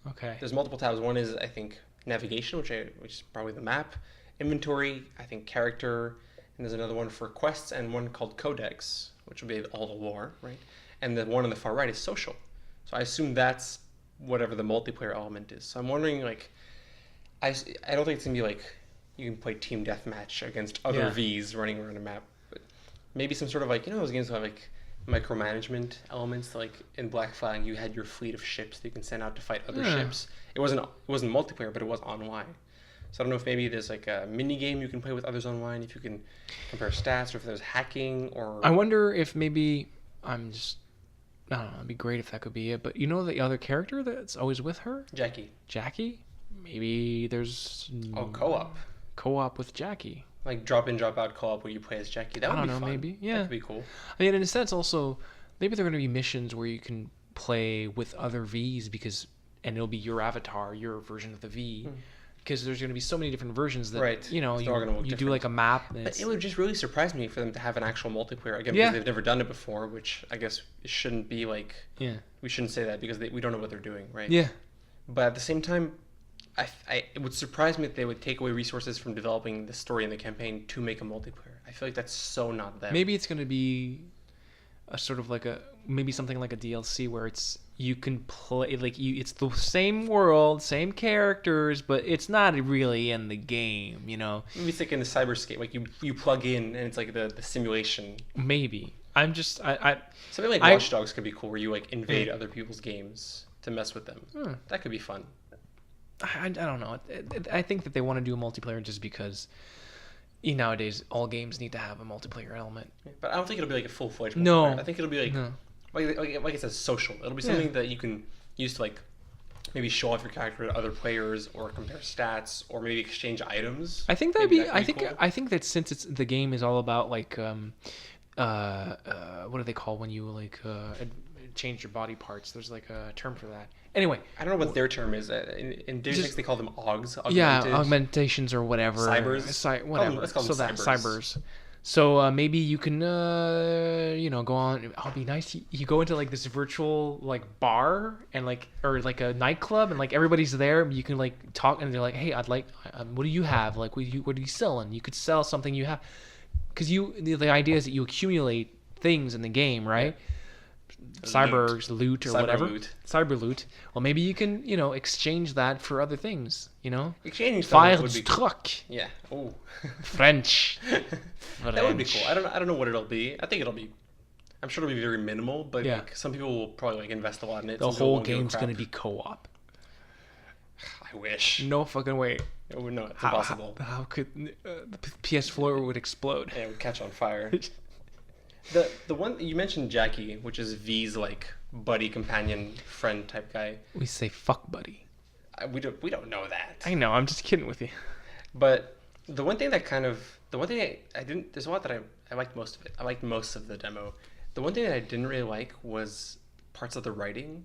Okay. There's multiple tabs. One is, I think, navigation, which is probably the map, inventory, I think character, and there's another one for quests, and one called codex, which will be all the lore, right? And the one on the far right is social. So I assume that's whatever the multiplayer element is. So I'm wondering, like, I don't think it's gonna be like you can play team deathmatch against other Yeah. Vs running around a map, but maybe some sort of like those games have like micromanagement elements. Like in Black Flag, you had your fleet of ships that you can send out to fight other Yeah. ships. It wasn't multiplayer, but it was online. So I don't know if maybe there's like a mini game you can play with others online, if you can compare stats, or if there's hacking or. I wonder if maybe I don't know. It'd be great if that could be it. But you know the other character that's always with her, Jackie. Jackie. Maybe there's Co-op. Co-op with Jackie. Like drop in, drop out co-op where you play as Jackie. That I would don't be know. fun. Maybe yeah. That could be cool. I mean, in a sense, also maybe there are going to be missions where you can play with other Vs and it'll be your avatar, your version of the V. Because there's going to be so many different versions that Right. you know They're all gonna look you do different. like a map. And But it's, it would just really surprise me for them to have an actual multiplayer again, Yeah. because they've never done it before. Which I guess it shouldn't be like. yeah, We shouldn't say that because we don't know what they're doing, right? yeah. But at the same time, it would surprise me if they would take away resources from developing the story and the campaign to make a multiplayer. I feel like that's so not them. Maybe it's going to be a sort of like maybe something like a DLC where you can play it's the same world, same characters, but it's not really in the game, you know. Maybe it's like in the cyberscape, like you plug in and it's like the simulation. Maybe I'm just I Something like I- Watch Dogs could be cool, where you like invade other people's games to mess with them. That could be fun. I don't know. I think that they want to do a multiplayer just because nowadays all games need to have a multiplayer element. But I don't think it'll be like a full-fledged No. multiplayer. I think it'll be like No. like it says social. It'll be something that you can use to like maybe show off your character to other players, or compare stats, or maybe exchange items. I think Maybe that could could be. cool. I think that since the game is all about like what do they call when you like change your body parts? There's like a term for that. Anyway, I don't know what their term is. In Deus Ex, they call them AUGs. yeah, Augmented. augmentations or whatever. Cybers? Whatever. Let's call so them that cybers. So maybe you can go on. It'll be nice. You go into like this virtual like bar and or like a nightclub and like everybody's there. You can like talk and they're like, hey, I'd like. What do you have? Like, what are you selling? You could sell something you have. Because the idea is that you accumulate things in the game, right? Loot or Cyber whatever. loot. Cyber loot. Well, maybe you can, exchange that for other things, Exchanging stuff would be cool. Truck. Yeah. Oh. French. That would be cool. I don't know what it'll be. I think it'll be. I'm sure it'll be very minimal, but Yeah. like, some people will probably like invest a lot in it. The Some people whole won't give a game's crap. going to be co-op. I wish. No fucking way. Oh, no, it's impossible. How could the PS4 would explode? Yeah, it would catch on fire. The one you mentioned, Jackie, which is V's like buddy, companion, friend type guy. We say fuck buddy. We don't know that. I know, I'm just kidding with you. But the one thing I didn't. There's a lot that I liked most of it. I liked most of the demo. The one thing that I didn't really like was parts of the writing.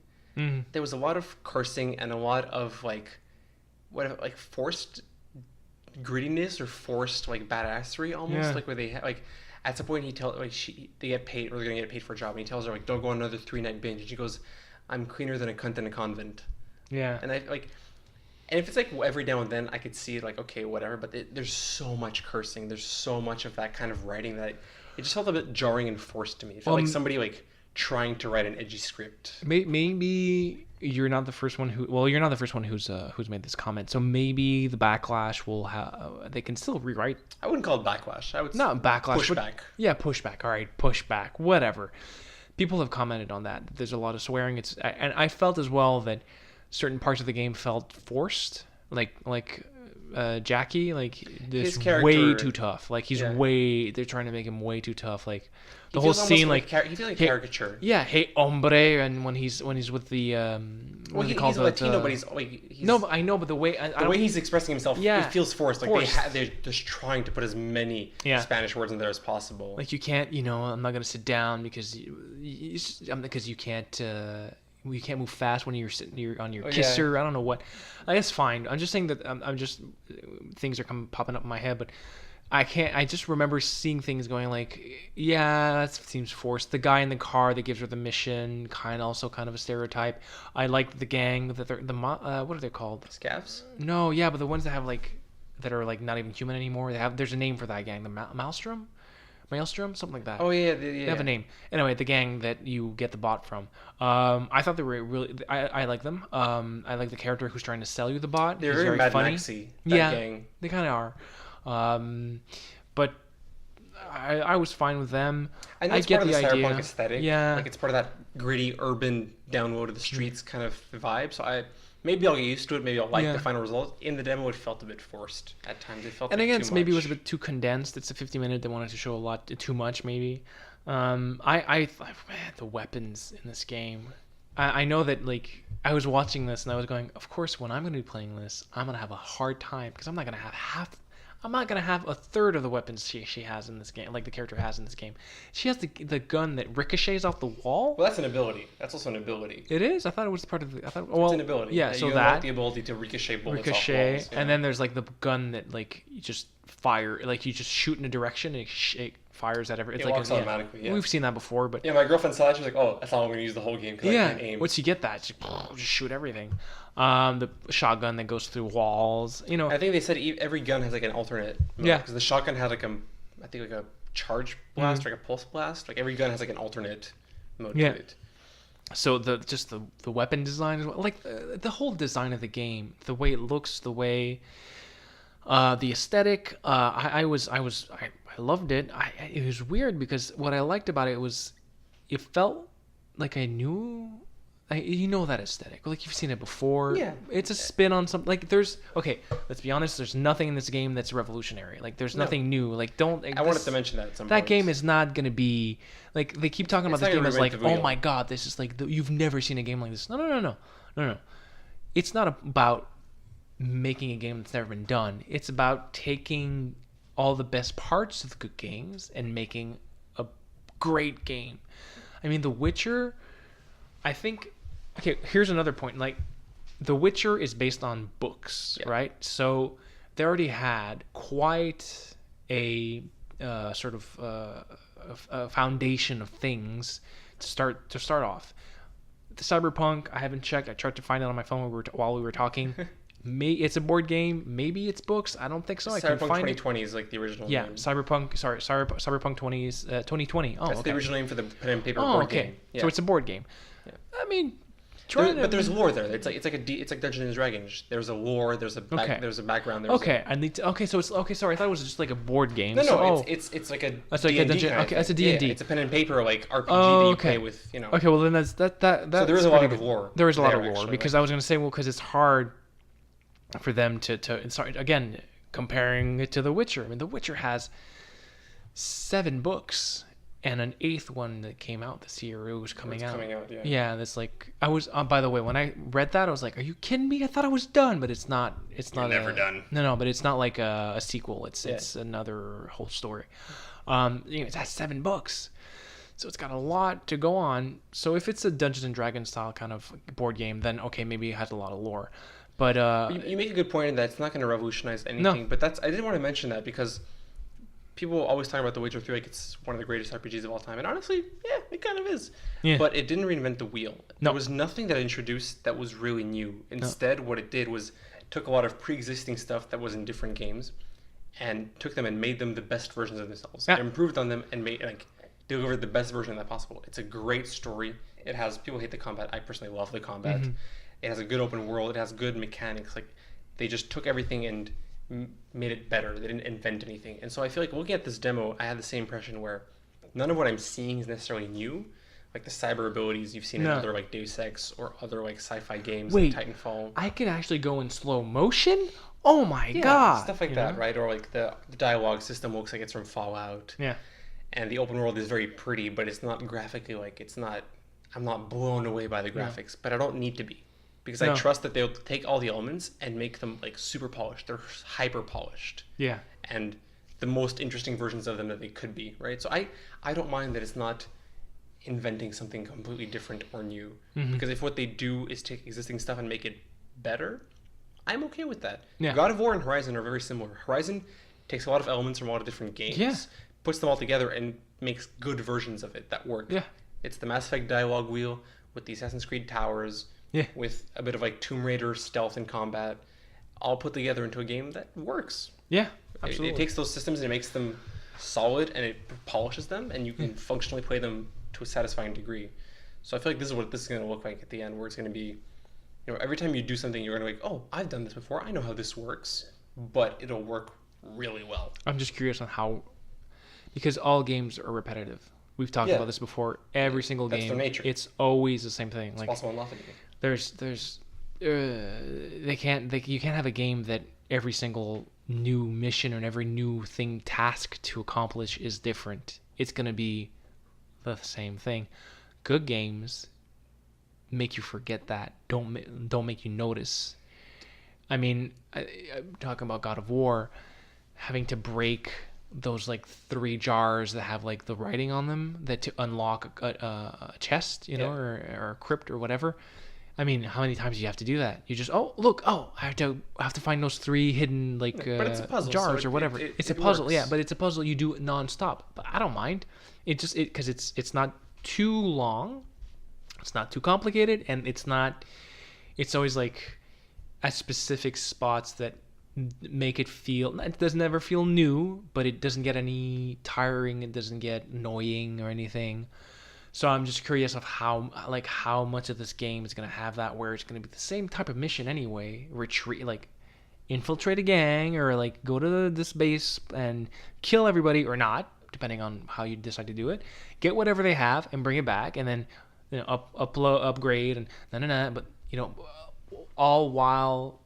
There was a lot of cursing and a lot of like forced grittiness or forced like badassery almost, Yeah. like where they like at some point they get paid, or they're gonna get paid for a job, and he tells her like, don't go on another 3-night binge, and she goes, I'm cleaner than a cunt in a convent. Yeah. And and if it's like every now and then I could see like, okay, whatever, but there's so much cursing, there's so much of that kind of writing that it just felt a bit jarring and forced to me. It felt like somebody like trying to write an edgy script. Maybe you're not the first one you're not the first one who's made this comment. So maybe the backlash will have. They can still rewrite. I wouldn't call it backlash. I would Not backlash. pushback. But, yeah, pushback. All right, pushback. Whatever. People have commented on that. There's a lot of swearing. And I felt as well that certain parts of the game felt forced. Like Jackie, like this His character- way too tough. Like he's Yeah. they're trying to make him way too tough. Like the He whole feels almost scene, like he feels like hey- caricature. yeah, hey hombre, and when he's with the what do they call he's a it? Latino, but he's no, but I know, but the way I the don't, way he's expressing himself, Yeah. it feels forced. Like Forced. they're just trying to put as many Yeah. Spanish words in there as possible. like you can't, I'm not gonna sit down because because you can't. You can't move fast when you're sitting on your Oh, yeah. kisser. I don't know what. It's fine. I'm just saying that I'm just things are popping up in my head, but I can't. I just remember seeing things going like, yeah, that seems forced. The guy in the car that gives her the mission, kind of a stereotype. I like the gang that what are they called? Scavs? No, yeah, but the ones that have like that are like not even human anymore. There's a name for that gang, the Maelstrom, something like that. Oh yeah, They have a name. Anyway, the gang that you get the bot from. I thought they were really. I like them. I like the character who's trying to sell you the bot. They're He's very Mad funny. Maxy. Yeah, Gang. they kind of are. But I was fine with them. I know it's get part of the idea. Cyberpunk aesthetic. Yeah, like it's part of that gritty urban down low to the streets kind of vibe. So maybe I'll get used to it. Maybe I'll like the final result. In the demo, it felt a bit forced at times. It felt and like again, too maybe it much. was a bit too condensed. It's a 50-minute. They wanted to show a lot too much, maybe. Man, the weapons in this game. I know that like I was watching this and I was going, of course, when I'm going to be playing this, I'm going to have a hard time because I'm not going to have half. I'm not gonna have a third of the weapons she has in this game, like the character has in this game. She has the gun that ricochets off the wall. Well, that's an ability. That's also an ability. It is. I thought it was part of the. It's an ability. Yeah. So you that the ability to ricochet bullets off ricochet, walls. and then there's like the gun that like you just fire, like you just shoot in a direction and it fires at every. It's it like walks automatically. Yeah. We've seen that before, but yeah, my girlfriend saw it. She was like, "Oh, that's how I'm going to use the whole game because I can't aim." Once you get that, just shoot everything. The shotgun that goes through walls. You know, I think they said every gun has like an alternate mode. Yeah. Because the shotgun had like I think like a charge blast or like a pulse blast. Like every gun has like an alternate mode to it. So the weapon design as well, like the whole design of the game, the way it looks, the way the aesthetic. I loved it. It was weird because what I liked about it was it felt like I knew. You know that aesthetic, like you've seen it before. Yeah, it's a spin on something. Like let's be honest. There's nothing in this game that's revolutionary. Like there's nothing new. Like I wanted to mention that. At some that points. game is not gonna be like they keep talking about this game as like, oh my god, god, this is like you've never seen a game like this. No. It's not about making a game that's never been done. It's about taking all the best parts of the good games and making a great game. I mean, The Witcher. I think. Okay, here's another point. Like, The Witcher is based on books, right? So they already had quite a sort of a foundation of things to start off. The Cyberpunk, I haven't checked. I tried to find it on my phone while we were talking. It's a board game. Maybe it's books. I don't think so. Cyberpunk I can find 2020 is like the original name. Cyberpunk 2020 is 2020. Oh, that's the original name for the pen and paper board game. Yeah. So it's a board game. Yeah. I mean, but there's lore there. It's like Dungeons and Dragons. There's a lore. There's a background. Sorry, I thought it was just like a board game. It's like a that's like a dungeon. Okay, that's a D&D. Yeah, it's a pen and paper like RPG that you play with. Okay, well then that's that. So there is a lot of lore. There is a lot of lore because I was gonna say because it's hard for them to start again comparing it to The Witcher. I mean, The Witcher has 7 books. And an 8th one that came out this year. It was coming out. Yeah. Yeah, that's like I was. By the way, when I read that, I was like, "Are you kidding me? I thought I was done." But it's not. You're never done. No. But it's not like a sequel. It's another whole story. It has 7 books, so it's got a lot to go on. So if it's a Dungeons and Dragons style kind of board game, then okay, maybe it has a lot of lore. But you make a good point in that it's not going to revolutionize anything. No. But I didn't want to mention that because people always talk about The Witcher 3 like it's one of the greatest RPGs of all time. And honestly, yeah, it kind of is. Yeah. But it didn't reinvent the wheel. No. There was nothing that it introduced that was really new. Instead, what it did was took a lot of pre-existing stuff that was in different games and took them and made them the best versions of themselves. Yeah. It improved on them and delivered the best version of that possible. It's a great story. It has, people hate the combat. I personally love the combat. Mm-hmm. It has a good open world. It has good mechanics. Like, they just took everything and made it better. They didn't invent anything. And so I feel like looking at this demo, I had the same impression where none of what I'm seeing is necessarily new. Like the cyber abilities you've seen in other like Deus Ex or other like sci-fi games like Titanfall. I can actually go in slow motion? Oh my god. Stuff like that, right? Or like the dialogue system looks like it's from Fallout. Yeah. And the open world is very pretty, but it's not graphically I'm not blown away by the graphics, but I don't need to be. Because I trust that they'll take all the elements and make them like super polished. They're hyper polished. Yeah. And the most interesting versions of them that they could be, right? So I don't mind that it's not inventing something completely different or new. Mm-hmm. Because if what they do is take existing stuff and make it better, I'm okay with that. Yeah. God of War and Horizon are very similar. Horizon takes a lot of elements from a lot of different games, puts them all together and makes good versions of it that work. Yeah. It's the Mass Effect dialogue wheel with the Assassin's Creed towers, with a bit of like Tomb Raider stealth and combat, all put together into a game that works. Yeah, It absolutely. takes those systems and it makes them solid and it polishes them, and you can functionally play them to a satisfying degree. So I feel like this is what this is going to look like at the end, where it's going to be, every time you do something, you're going to be like, oh, I've done this before. I know how this works, but it'll work really well. I'm just curious on how, because all games are repetitive. We've talked Yeah. about this before. Every single That's game, their nature. it's always the same thing. It's Like possible in nothing. you can't have a game that every single new mission or every new thing task to accomplish is different. It's gonna be the same thing. Good games make you forget that. Don't make you notice. I mean, I'm talking about God of War, having to break those like 3 jars that have like the writing on them that to unlock a chest, Yeah. or a crypt or whatever. I mean, how many times do you have to do that? You just, oh look, oh I have to find those 3 hidden like But it's a puzzle, jars so or whatever. It's a it puzzle, works. yeah, but it's a puzzle you do nonstop. But I don't mind. It just because it's not too long, it's not too complicated, and it's not. It's always like at specific spots that make it feel. It doesn't ever feel new, but it doesn't get any tiring. It doesn't get annoying or anything. So I'm just curious of how much of this game is gonna have that, where it's gonna be the same type of mission anyway. Retreat, like infiltrate a gang, or like go to this base and kill everybody, or not, depending on how you decide to do it. Get whatever they have and bring it back, and then upgrade and But all while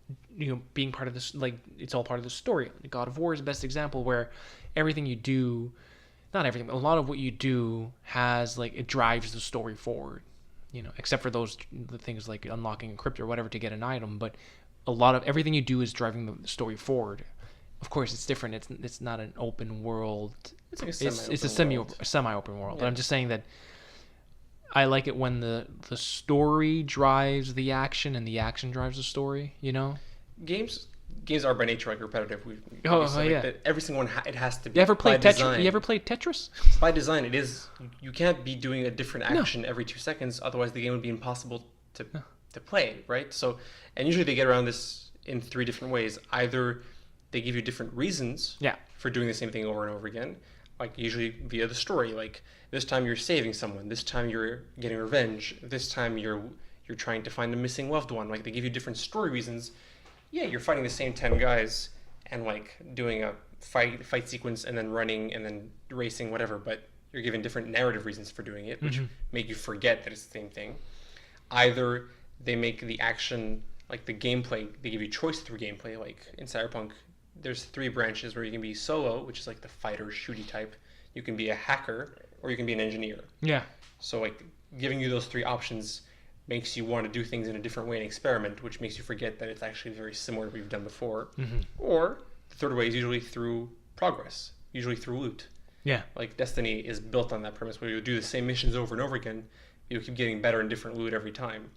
being part of this, like it's all part of the story. God of War is the best example, where everything you do, not everything, but a lot of what you do has like it drives the story forward. Except for the things like unlocking a crypt or whatever to get an item, but a lot of everything you do is driving the story forward. Of course, it's different. It's not an open world. It's like a It's a semi-open world. semi-open world. But Yeah. I'm just saying that I like it when the story drives the action and the action drives the story. Games are by nature like repetitive. Oh, said, like, yeah. that every single one it has to be. You ever by played design. Tetris? You ever played Tetris? By design, it is. You can't be doing a different No. action every 2 seconds, otherwise the game would be impossible to play, right? So, and usually they get around this in 3 different ways. Either they give you different reasons Yeah. for doing the same thing over and over again, like usually via the story. Like this time you're saving someone, this time you're getting revenge, this time you're trying to find a missing loved one. Like they give you different story reasons. Yeah, you're fighting the same 10 guys and like doing a fight sequence and then running and then racing, whatever, but you're given different narrative reasons for doing it, which make you forget that it's the same thing. Either they make the action, like the gameplay, they give you choice through gameplay. Like in Cyberpunk, there's 3 branches where you can be solo, which is like the fighter shooty type. You can be a hacker, or you can be an engineer. Yeah. So like giving you those 3 options makes you want to do things in a different way and experiment, which makes you forget that it's actually very similar to what you've done before. Or the third way is usually through progress, usually through loot. Yeah. Like Destiny is built on that premise where you'll do the same missions over and over again, you'll keep getting better and different loot every time.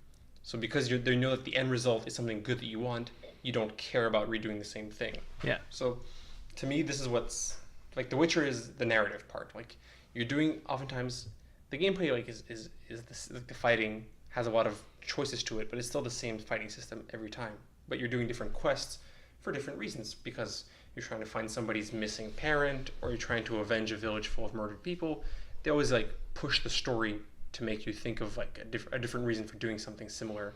So because they know that the end result is something good that you want, you don't care about redoing the same thing. Yeah. So to me, this is what's like The Witcher is the narrative part. Like you're doing oftentimes the gameplay like is this, like the fighting has a lot of choices to it, but it's still the same fighting system every time. But you're doing different quests for different reasons, because you're trying to find somebody's missing parent, or you're trying to avenge a village full of murdered people. They always like push the story to make you think of like a different reason for doing something similar.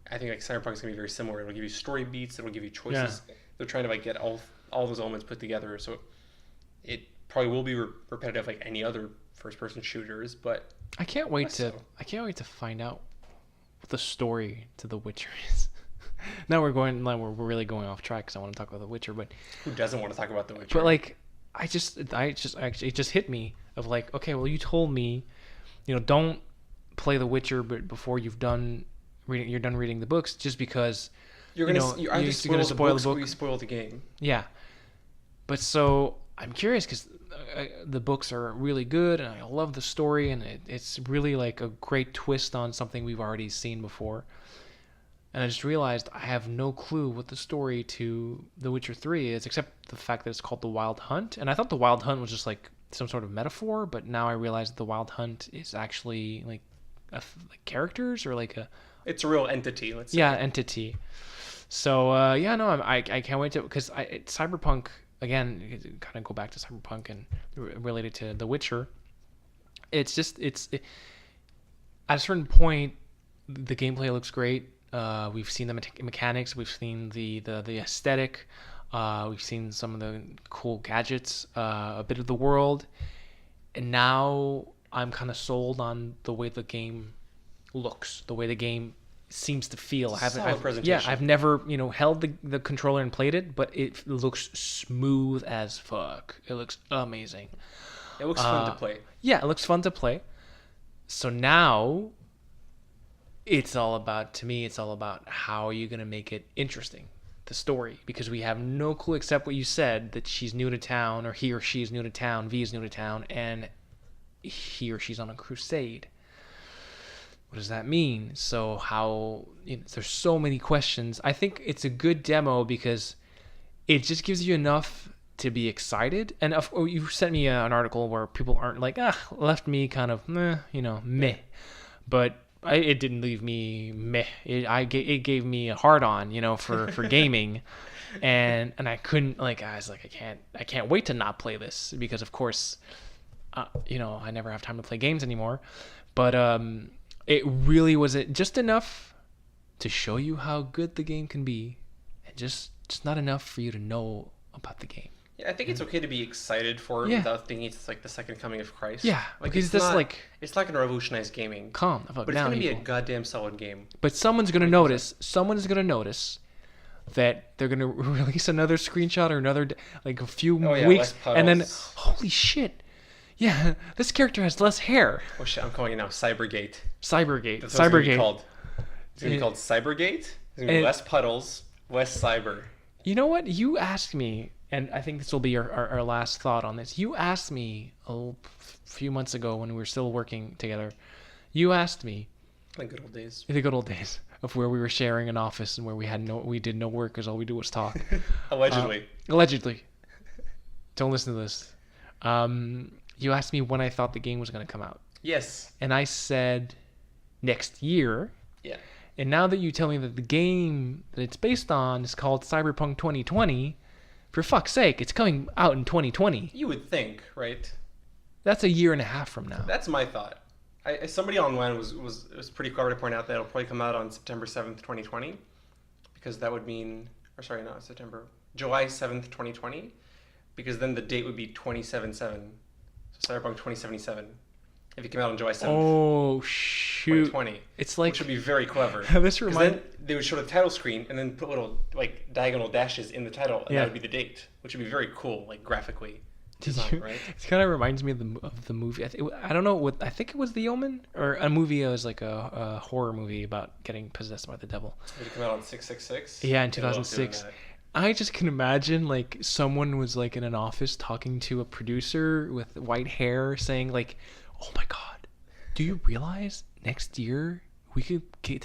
I think like Cyberpunk is gonna be very similar. It'll give you story beats. It'll give you choices. Yeah. They're trying to like get all those elements put together. So it probably will be repetitive like any other first-person shooters, but I can't wait to find out what the story to The Witcher is. Now we're really going off track because I want to talk about The Witcher, but who doesn't want to talk about The Witcher? But like, it just hit me of like, okay, well, you told me, don't play The Witcher, but before you're done reading the books, just because you're gonna spoil the book. You spoil the game. Yeah, but so I'm curious because the books are really good, and I love the story, and it's really like a great twist on something we've already seen before. And I just realized I have no clue what the story to The Witcher 3 is, except the fact that it's called The Wild Hunt. And I thought The Wild Hunt was just like some sort of metaphor, but now I realize that The Wild Hunt is actually like characters or like a... It's a real entity, let's say. Yeah, entity. So yeah, no, I can't wait to because Cyberpunk again. Kind of go back to Cyberpunk and related to The Witcher. It's just at a certain point, the gameplay looks great. We've seen the mechanics. We've seen the aesthetic. We've seen some of the cool gadgets. A bit of the world, and now I'm kind of sold on the way the game looks, the way the game seems to feel. I've never held the controller and played it, but it looks smooth as fuck. It looks amazing. It looks fun to play. Yeah, it looks fun to play. So now it's all about, to me, it's all about how are you going to make it interesting, the story, because we have no clue except what you said, that she's new to town, or he or she is new to town, V is new to town, and he or she's on a crusade. What does that mean? So how, there's so many questions. I think it's a good demo because it just gives you enough to be excited. And you sent me an article where people aren't like, left me kind of, meh. But it didn't leave me meh. It gave me a hard on, for gaming. And I couldn't, I was like, I can't wait to not play this because of course, I never have time to play games anymore. But, it really was just enough to show you how good the game can be, and just not enough for you to know about the game. Yeah, I think it's okay to be excited for it without thinking it's like the second coming of Christ. Yeah, because it's not going to revolutionize gaming. Calm, but it's going to be a goddamn solid game. But someone's going to notice. Someone is going to notice that they're going to release another screenshot or another a few weeks, and then holy shit. Yeah, this character has less hair. Oh shit, I'm calling it now Cybergate. Cybergate. That's what it's going to be called. It's going to be called Cybergate. It's going to be less puddles, less cyber. You know what? You asked me, and I think this will be our last thought on this. You asked me a few months ago when we were still working together. You asked me. The good old days. The good old days of where we were sharing an office and where we did no work because all we do was talk. Allegedly. Allegedly. Don't listen to this. You asked me when I thought the game was going to come out. Yes. And I said next year. Yeah. And now that you tell me that the game that it's based on is called Cyberpunk 2020, for fuck's sake, it's coming out in 2020. You would think, right? That's a year and a half from now. That's my thought. Somebody online was pretty clever to point out that it'll probably come out on September 7th, 2020, because that would mean, July 7th, 2020, because then the date would be 2077. So Cyberpunk 2077. If it came out on July 7th. Oh, shoot. 2020. It's like... Which would be very clever. Then they would show the title screen and then put little diagonal dashes in the title, and that would be the date, which would be very cool, graphically. Right? It kind of reminds me of the movie. I don't know what. I think it was The Omen, or a movie. It was like a horror movie about getting possessed by the devil. Did it come out on 666? Yeah, in 2006. I just can imagine someone was in an office talking to a producer with white hair, saying "Oh my God, do you realize next year we could we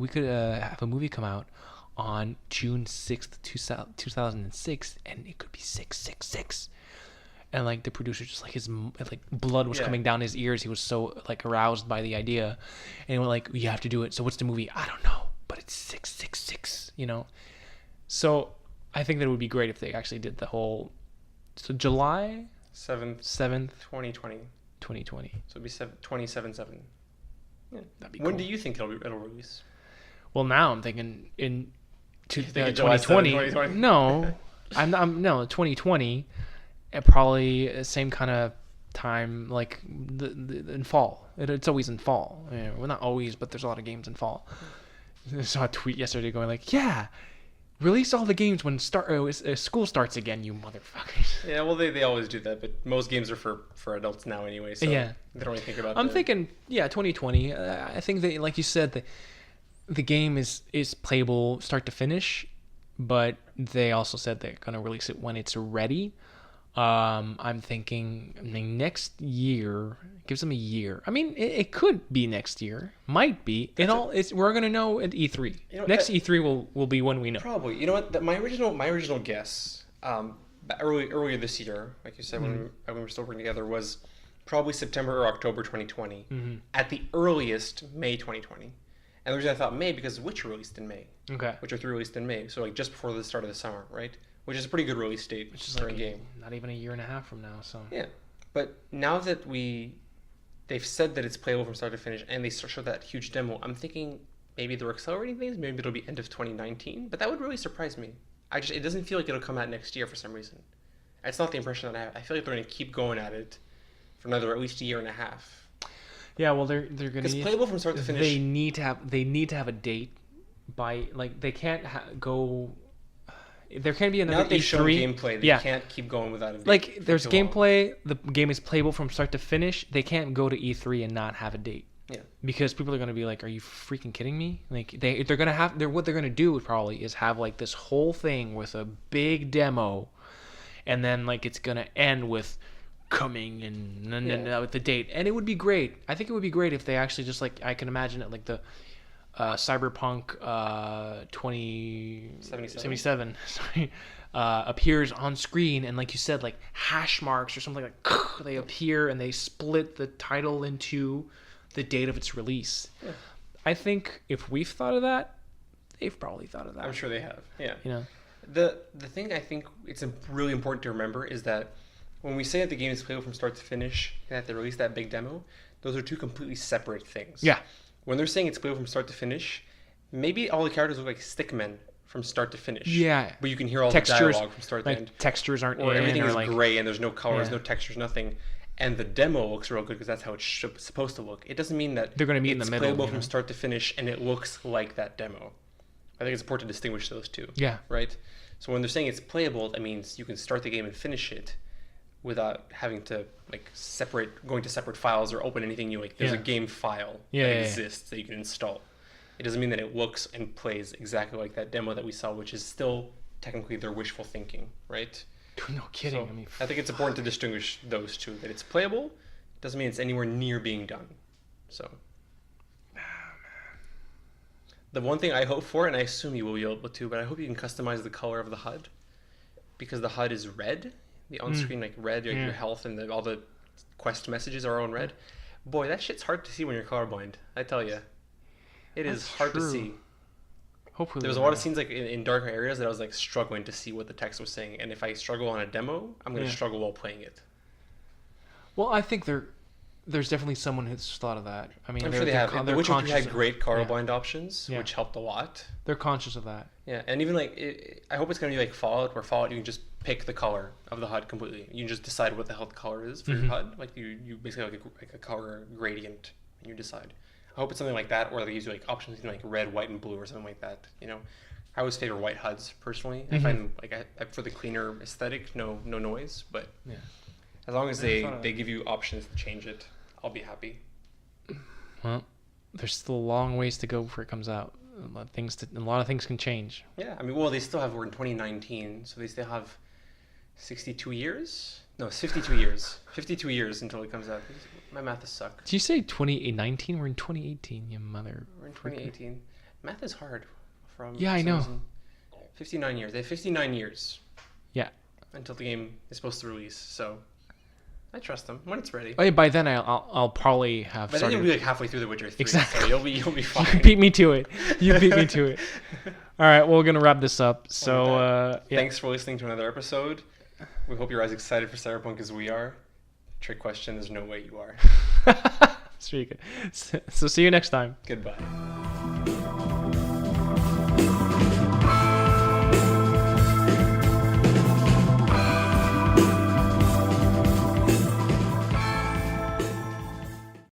could have a movie come out on June 6th, 2006, and it could be 666." And the producer just his blood was coming down his ears. He was so aroused by the idea, and he went "You have to do it." So what's the movie? I don't know, but it's 666. So I think that it would be great if they actually did the whole. So July 7th, 2020. 2020. So it'd be 2077. Yeah. That'd be when cool. do you think it'll release? Well, now I'm thinking in 2020. 2020. No, no 2020. Probably same kind of time, in fall. It's always in fall. Well, not always, but there's a lot of games in fall. I saw a tweet yesterday going yeah, release all the games when school starts again, you motherfuckers. Yeah, well, they always do that, but most games are for adults now anyway, so they don't really think about that. I'm thinking, 2020. I think that, like you said, the game is playable start to finish, but they also said they're going to release it when it's ready. I'm thinking next year. Gives them a year. I mean, it could be next year. Might be. We're gonna know at E3. Next E3 will be when we know. Probably. You know what? My original guess, earlier this year, like you said, when we were still working together, was probably September or October 2020. Mm-hmm. At the earliest, May 2020. And the reason I thought May because Witcher released in May. Okay. which are to be released in May. So like just before the start of the summer, right? Which is a pretty good release date Which is for like a game. not even a year and a half from now. So Yeah, but now that they've said that it's playable from start to finish, and they showed that huge demo, I'm thinking maybe they're accelerating things. Maybe it'll be end of 2019, but that would really surprise me. It doesn't feel like it'll come out next year for some reason. It's not the impression that I have. I feel like they're going to keep going at it for another at least a year and a half. yeah, well they're going Because to playable from start to finish. they need to have a date by like they can't go. There can't be Now another that they've shown E3. gameplay, they Yeah. can't keep going without a date. Like there's for too long. gameplay, the game is playable from start to finish. They can't go to E3 and not have a date. Yeah. Because people are going to be like, "Are you freaking kidding me?" Like they're going to have what they're going to do probably is have like this whole thing with a big demo, and then like it's going to end with coming and with the date, and it would be great. I think it would be great if they actually just like I can imagine it like the Cyberpunk 2077 sorry, appears on screen, and like you said, like hash marks or something like they appear and they split the title into the date of its release. Yeah. I think if we've thought of that, they've probably thought of that. I'm sure they have. Yeah. You know, The thing I think it's really important to remember is that when we say that the game is playable from start to finish and that they release that big demo, those are two completely separate things. yeah, When they're saying it's playable from start to finish, maybe all the characters look like stickmen from start to finish. yeah. But you can hear all Textures, the dialogue from start to like end. textures aren't Or in, everything or is like gray and there's no colors, Yeah. no textures, nothing. And the demo looks real good because that's how it's supposed to look. It doesn't mean that They're gonna meet in it's the middle, playable you from know? start to finish and it looks like that demo. I think it's important to distinguish those two. yeah, Right? So when they're saying it's playable, that means you can start the game and finish it without having to like going to separate files or open anything new. Like there's a Yeah. game file Yeah, that yeah, yeah. exists that you can install. It doesn't mean that it looks and plays exactly like that demo that we saw, which is still technically their wishful thinking, right? no kidding. So I mean, I think it's important to distinguish those two. That it's playable doesn't mean it's anywhere near being done. So the one thing I hope for, and I assume you will be able to, but I hope you can customize the color of the HUD, because the HUD is red, the on-screen like red, like Yeah. your health and all the quest messages are all in red. Boy, that shit's hard to see when you're colorblind. I tell you, it is That's hard to true. see. hopefully There was a lot of scenes like in darker areas that I was like struggling to see what the text was saying, and if I struggle on a demo, I'm gonna Yeah. struggle while playing it. Well, I think there's definitely someone who's thought of that. I mean, I'm they're, sure they they're have. con- The they're Witcher 3 conscious had of- great yeah. colorblind options, Yeah. which helped a lot. They're conscious of that. Yeah, and even like I hope it's gonna be like Fallout, where Fallout you can just pick the color of the HUD completely. You can just decide what the hell the color is for Mhm. your HUD. Like you basically have like a color gradient, and you decide. I hope it's something like that, or they use like options like red, white, and blue, or something like that. You know, I always favor white HUDs personally. I Mhm. find like for the cleaner aesthetic, no noise. But Yeah. as long as Never thought of they that. give you options to change it, I'll be happy. Well, there's still a long ways to go before it comes out. A lot of things can change. Yeah, I mean, well, we're in 2019, so they still have 62 years? No, 52 years. 52 years until it comes out. My math is suck. Did you say 2019? We're in 2018, you mother. We're in 2018. Math is hard. Yeah, I know. 59 years. They have 59 years. Yeah. Until the game is supposed to release, so I trust them when it's ready. Oh, yeah, by then I'll probably have But then started. you'll be like halfway through The Witcher 3, Exactly. so you'll be fine. You beat me to it. You beat me to it. All right, well, we're gonna wrap this up. So, yeah. Thanks for listening to another episode. We hope you're as excited for Cyberpunk as we are. Trick question, there's no way you are. That's really good. So see you next time. Goodbye.